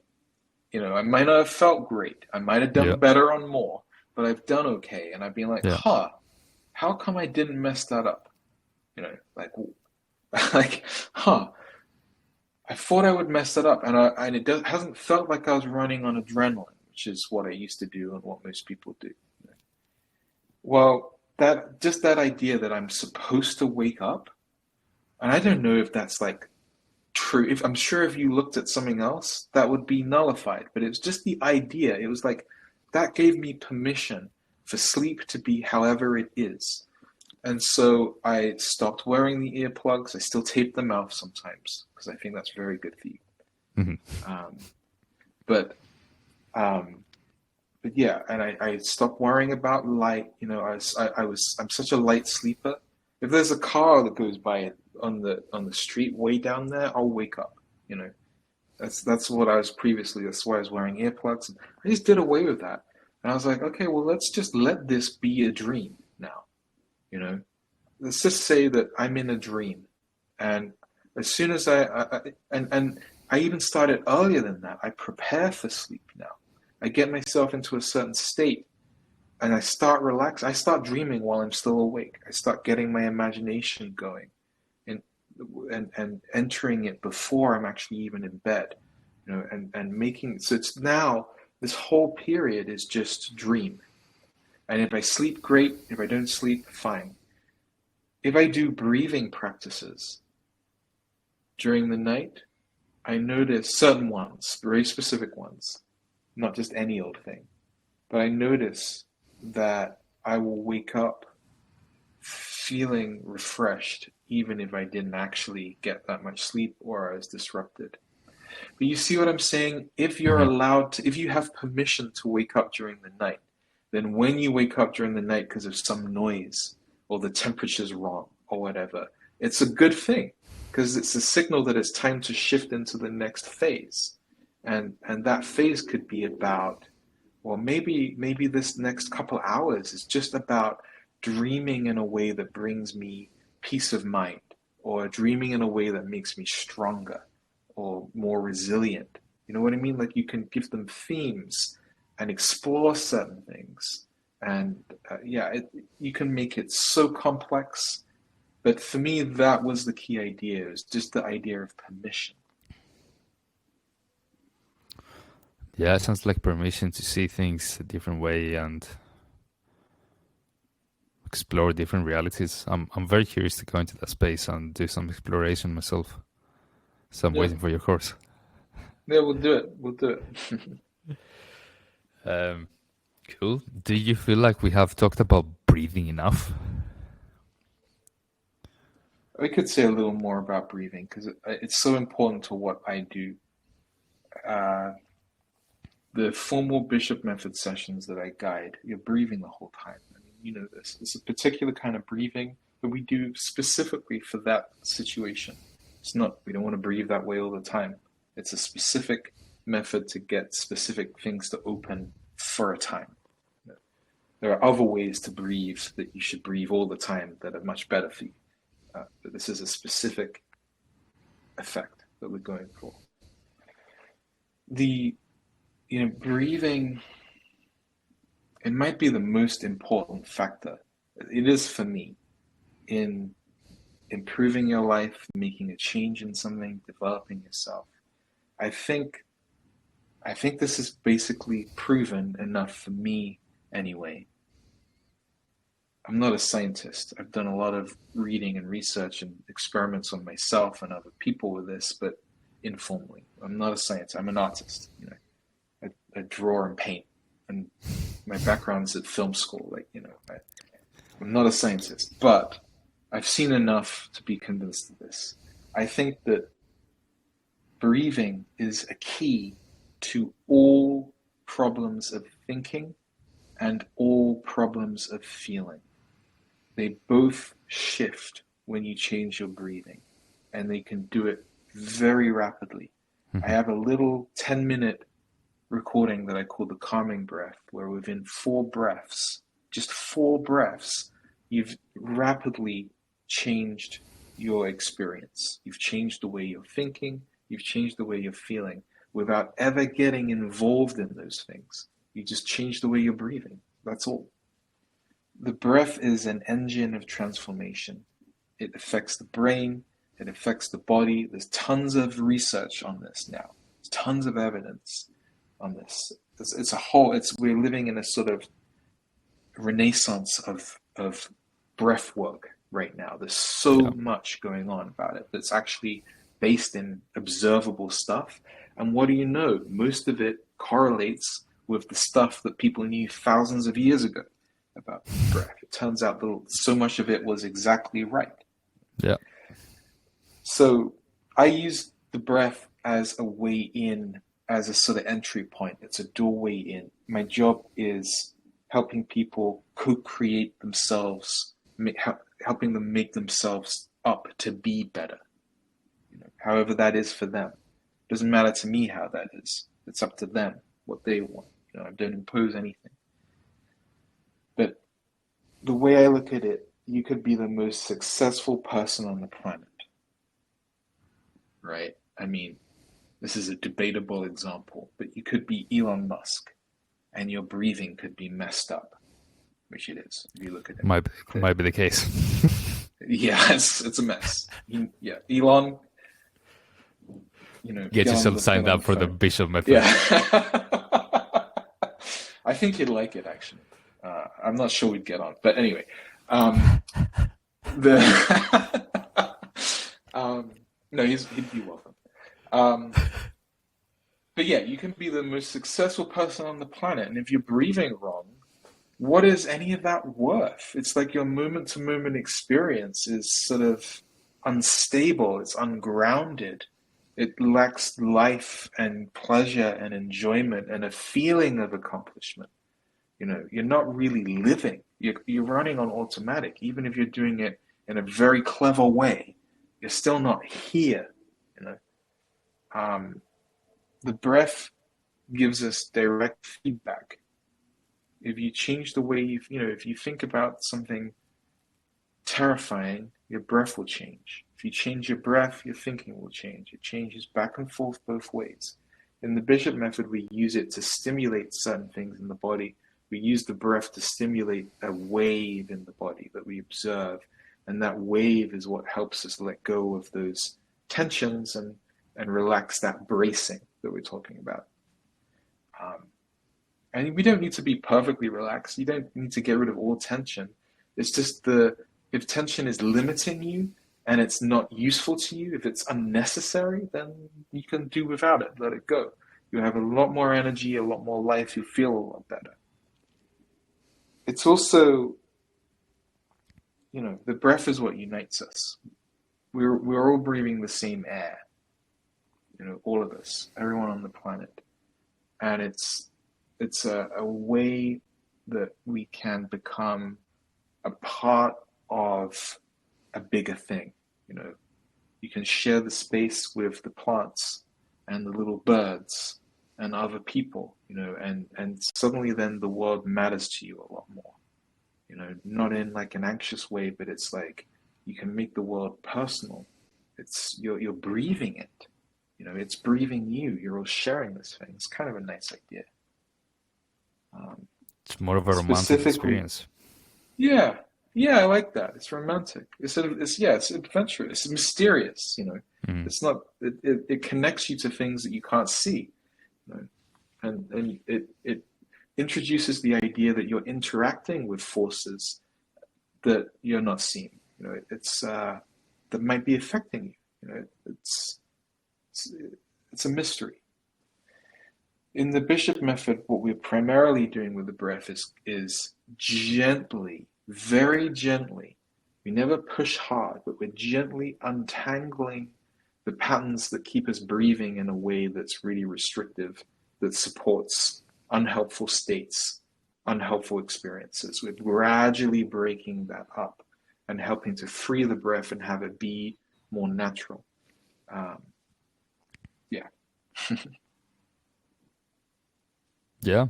I might not have felt great. I might have Yeah. done better on more, but I've done okay. And I've been like, Yeah. how come I didn't mess that up? Like, like, huh, I thought I would mess that up, and hasn't felt like I was running on adrenaline, which is what I used to do and what most people do. Well, that idea that I'm supposed to wake up, and I don't know if that's like true. If I'm sure if you looked at something else, that would be nullified. But it was just the idea. It was like that gave me permission for sleep to be however it is. And so I stopped wearing the earplugs. I still tape them out sometimes because I think that's very good for you. Mhm. Um, but um, but yeah, and I stopped worrying about light. I'm such a light sleeper. If there's a car that goes by on the street way down there, I'll wake up. You know, that's what I was previously. That's why I was wearing earplugs. I just did away with that, and I was like, okay, well, let's just let this be a dream now. You know, let's just say that I'm in a dream, and as soon as and I even started earlier than that. I prepare for sleep now. I get myself into a certain state, and I start relaxing. I start dreaming while I'm still awake. I start getting my imagination going, and and entering it before I'm actually even in bed. And making so it's now this whole period is just dream. And if I sleep, great. If I don't sleep, fine. If I do breathing practices during the night, I notice certain ones, very specific ones, not just any old thing, but I notice that I will wake up feeling refreshed, even if I didn't actually get that much sleep or I was disrupted. But you see what I'm saying? If you're Mhm. allowed to, if you have permission to wake up during the night, then when you wake up during the night because of some noise or the temperature's wrong or whatever, it's a good thing because it's a signal that it's time to shift into the next phase. And that phase could be about, well, maybe this next couple hours is just about dreaming in a way that brings me peace of mind, or dreaming in a way that makes me stronger or more resilient. You know what I mean? Like you can give them themes and explore certain things. And yeah, you can make it so complex. But for me, that was the key idea. It was just the idea of permission. Yeah, it sounds like permission to see things a different way and explore different realities. I'm very curious to go into that space and do some exploration myself. So I'm Yeah, waiting for your course. yeah, we'll do it. We'll do it. Um, cool. Do you feel like we have talked about breathing enough? I could say a little more about breathing because it's so important to what I do. Uh, the formal bishop method sessions that I guide, you're breathing the whole time. I mean, you know this. It's a particular kind of breathing that we do specifically for that situation. It's not, we don't want to breathe that way all the time. It's a specific method to get specific things to open for a time. There are other ways to breathe that you should breathe all the time that are much better for you. But this is a specific effect that we're going for. The breathing, it might be the most important factor. It is for me in improving your life, making a change in something, developing yourself. I think I think this is basically proven enough for me anyway. I'm not a scientist. I've done a lot of reading and research and experiments on myself and other people with this, but informally. I'm not a scientist. I'm an artist. I draw and paint, and my background is at film school. I'm not a scientist, but I've seen enough to be convinced of this. I think that breathing is a key to all problems of thinking and all problems of feeling. They both shift when you change your breathing, and they can do it very rapidly. I have a little 10-minute recording that I call the calming breath, where within 4 breaths, just 4 breaths, you've rapidly changed your experience. You've changed the way you're thinking, you've changed the way you're feeling without ever getting involved in those things. You just change the way you're breathing. That's all. The breath is an engine of transformation. It affects the brain, it affects the body. There's tons of research on this now. There's tons of evidence on this. We're living in a sort of renaissance of breath work right now. There's so much going on about it that's actually based in observable stuff. And what do you know? Most of it correlates with the stuff that people knew thousands of years ago about breath. It turns out that so much of it was exactly right. Yeah. So I use the breath as a way in, as a sort of entry point. It's a doorway in. My job is helping people co-create themselves, helping them make themselves up to be better. However that is for them. It doesn't matter to me how that is. It's up to them, what they want. I don't impose anything. But the way I look at it, you could be the most successful person on the planet, right? I mean, this is a debatable example, but you could be Elon Musk and your breathing could be messed up, which it is, if you look at it. Might be the case. Yeah, it's a mess. Elon, Get yourself signed up for the Bishop method. Yeah. I think he'd like it, actually. I'm not sure we'd get on. But anyway, no, he'd be welcome. But yeah, you can be the most successful person on the planet, and if you're breathing wrong, what is any of that worth? It's like your moment-to-moment experience is sort of unstable, it's ungrounded. It lacks life and pleasure and enjoyment and a feeling of accomplishment. You're not really living. You're running on automatic. Even if you're doing it in a very clever way, you're still not here. The breath gives us direct feedback. If you change the way if you think about something terrifying, your breath will change. If you change your breath, your thinking will change. It changes back and forth both ways. In the Bishop method, we use it to stimulate certain things in the body. We use the breath to stimulate a wave in the body that we observe. And that wave is what helps us let go of those tensions and relax that bracing that we're talking about. And we don't need to be perfectly relaxed. You don't need to get rid of all tension. It's just if tension is limiting you and it's not useful to you, if it's unnecessary, then you can do without it. Let it go. You have a lot more energy, a lot more life. You feel a lot better. It's also, the breath is what unites us. We're all breathing the same air. All of us, everyone on the planet. And it's a way that we can become a part of a bigger thing. You can share the space with the plants and the little birds and other people, and suddenly then the world matters to you a lot more. Not in like an anxious way, but it's like you can make the world personal. It's you're breathing it. It's breathing you. You're all sharing this thing. It's kind of a nice idea. It's more of a romantic experience. Yeah, I like that. It's romantic. It's adventurous. It's mysterious. It's not. It connects you to things that you can't see, and it introduces the idea that you're interacting with forces that you're not seeing. It's that might be affecting you. It's a mystery. In the Bishop method, what we're primarily doing with the breath is gently, very gently. We never push hard, but we're gently untangling the patterns that keep us breathing in a way that's really restrictive, that supports unhelpful states, unhelpful experiences. We're gradually breaking that up and helping to free the breath and have it be more natural. Yeah. Yeah.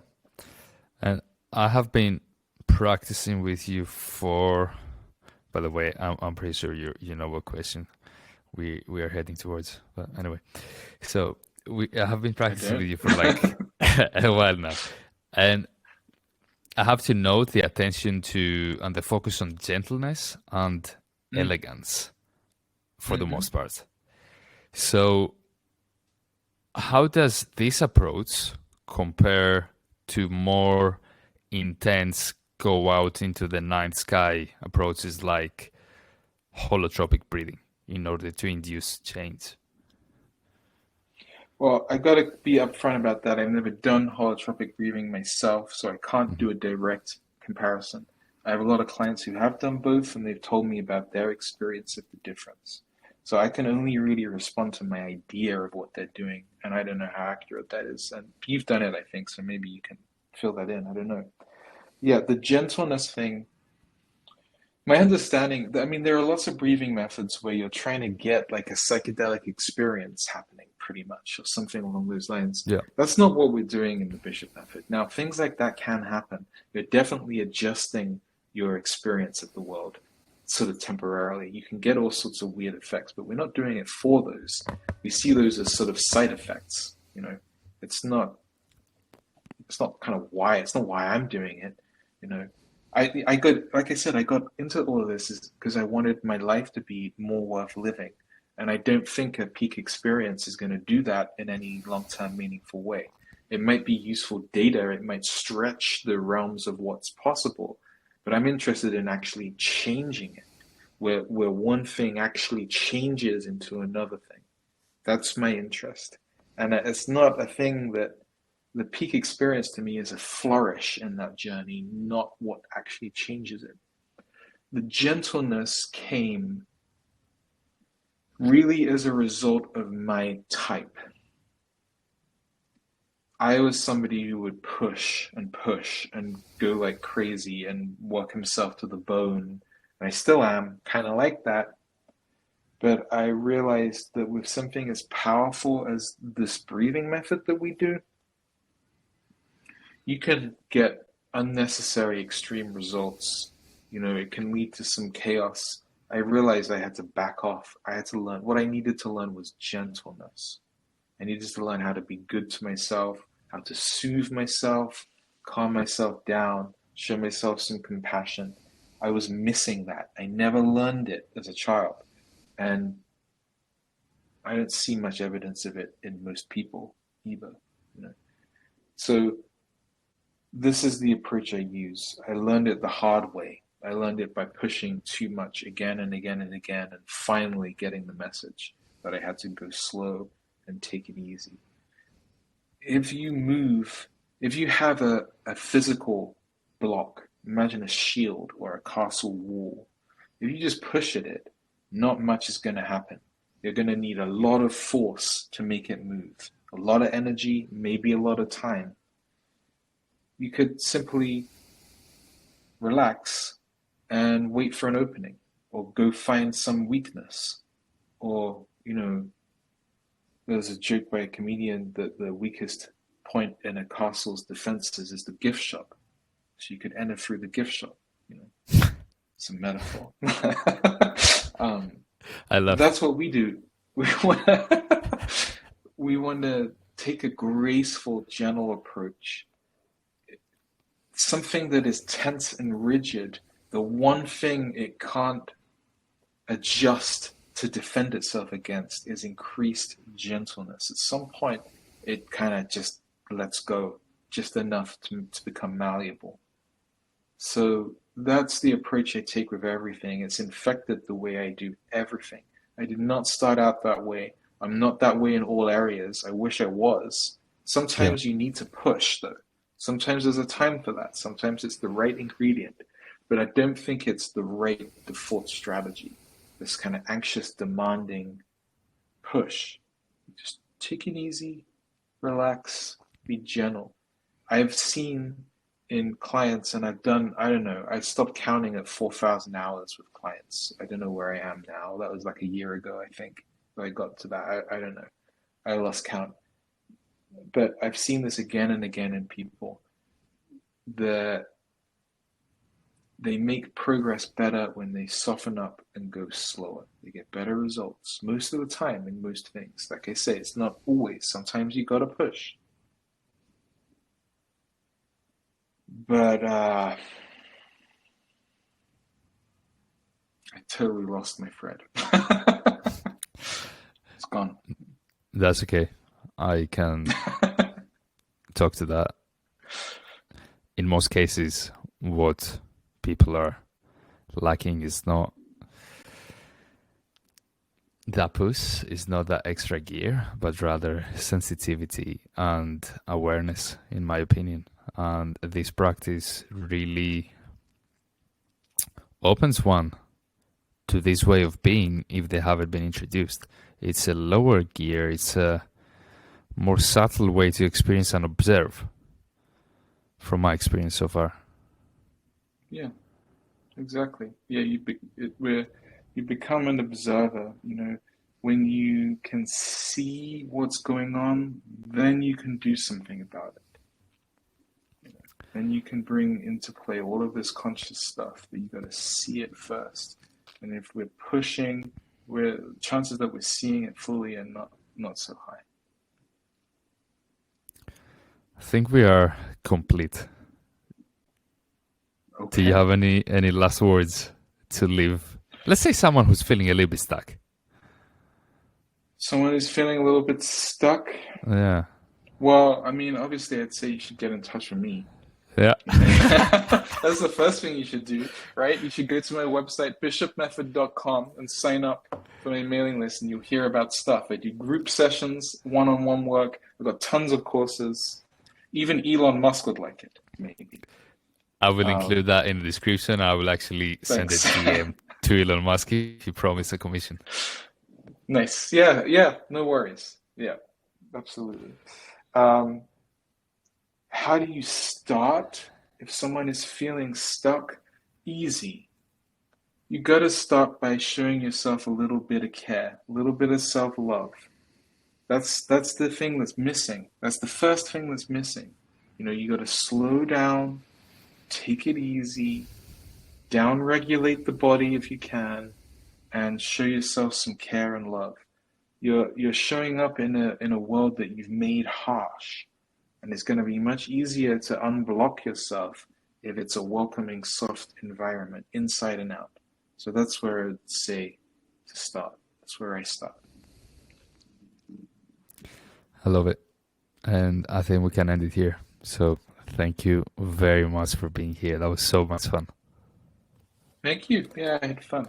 And I have been practicing with you for, by the way, I'm pretty sure you know what question we are heading towards. But anyway, so I have been I practicing with don't. you for like a while now. And I have to note the attention to and the focus on gentleness and Mm, elegance for the hmm. most part. So, how does this approach compare to more intense go out into the night sky approaches like holotropic breathing in order to induce change? Well, I gotta be upfront about that. I've never done holotropic breathing myself, so I can't Mhm. do a direct comparison. I have a lot of clients who have done both, and they've told me about their experience of the difference. So I can only really respond to my idea of what they're doing, and I don't know how accurate that is. And you've done it, I think, so maybe you can fill that in. I don't know. Yeah, the gentleness thing. My understanding, I mean, there are lots of breathing methods where you're trying to get like a psychedelic experience happening, pretty much, or something along those lines. Yeah. That's not what we're doing in the Bishop method. Now, things like that can happen. You're definitely adjusting your experience of the world sort of temporarily. You can get all sorts of weird effects, but we're not doing it for those. We see those as sort of side effects, you know. It's not it's not why I'm doing it, you know. I got, like I said, I got into all of this is because I wanted my life to be more worth living, and I don't think a peak experience is going to do that in any long-term meaningful way. It might be useful data, it might stretch the realms of what's possible, but I'm interested in actually changing it, where one thing actually changes into another thing. That's my interest. And it's not a thing that the peak experience to me is a flourish in that journey, not what actually changes it. The gentleness came really as a result of my type. I was somebody who would push and go like crazy and work himself to the bone. And I still am kind of like that. But I realized that with something as powerful as this breathing method that we do, you can get unnecessary extreme results. You know, it can lead to some chaos. I realized I had to back off. I had to learn. What I needed to learn was gentleness. I needed to learn how to be good to myself, how to soothe myself, calm myself down, show myself some compassion. I was missing that. I never learned it as a child. And I don't see much evidence of it in most people either. You know? So this is the approach I use. I learned it the hard way. I learned it by pushing too much again and again and again, and finally getting the message that I had to go slow and take it easy. If you move, if you have a physical block, imagine a shield or a castle wall, if you just push at it, not much is going to happen. You're going to need a lot of force to make it move, a lot of energy, maybe a lot of time. You could simply relax and wait for an opening or go find some weakness. Or, you know, there's a joke by a comedian that the weakest point in a castle's defenses is the gift shop. So you could enter through the gift shop, you know. It's a metaphor. um, I love that's what we do. We want we want to take a graceful, gentle approach. Something that is tense and rigid, the one thing it can't adjust to defend itself against is increased gentleness. At some point, it kind of just lets go, just enough to become malleable. So that's the approach I take with everything. It's infected the way I do everything. I did not start out that way. I'm not that way in all areas. I wish I was. yeah. Sometimes you need to push, though. Sometimes there's a time for that. Sometimes it's the right ingredient. But I don't think it's the right default strategy. This kind of anxious, demanding push. Just take it easy, relax, be gentle. I've seen in clients, and I've done, I don't know, I stopped counting at 4,000 hours with clients. I don't know where I am now. That was like a year ago, I think, I got to that. I don't know. I lost count. but I've seen this again and again in people. The They make progress better when they soften up and go slower. They get better results most of the time in most things. Like I say, it's not always. Sometimes you gotta push. But I totally lost my thread. It's gone. That's okay. I can talk to that. In most cases, what people are lacking is not that push, is not that extra gear, but rather sensitivity and awareness, in my opinion. And this practice really opens one to this way of being if they haven't been introduced. It's a lower gear, it's a more subtle way to experience and observe, from my experience so far. Yeah, exactly. Yeah, you become an observer. When you can see what's going on, then you can do something about it. Then you can bring into play all of this conscious stuff, but you got to see it first. And if we're pushing, chances that we're seeing it fully are not so high. I think we are complete. Okay. Do you have any last words to leave? Let's say someone who's feeling a little bit stuck. Someone who's feeling a little bit stuck. Yeah. Well, I mean, obviously, I'd say you should get in touch with me. Yeah. That's the first thing you should do, right? You should go to my website, bishopmethod.com, and sign up for my mailing list, and you'll hear about stuff. I do group sessions, one-on-one work. I've got tons of courses. Even Elon Musk would like it, maybe. I will include that in the description. I will actually send a DM to Elon Musk if you promise a commission. Nice. Yeah, no worries. Yeah, absolutely. How do you start if someone is feeling stuck? Easy. You got to start by showing yourself a little bit of care, a little bit of self-love. That's the thing that's missing. That's the first thing that's missing. You got to slow down, take it easy, down-regulate the body if you can, and show yourself some care and love. You're showing up in a world that you've made harsh. And it's going to be much easier to unblock yourself if it's a welcoming, soft environment, inside and out. So that's where I'd say to start. That's where I start. I love it. And I think we can end it here. So thank you very much for being here. That was so much fun. Thank you. Yeah, I had fun.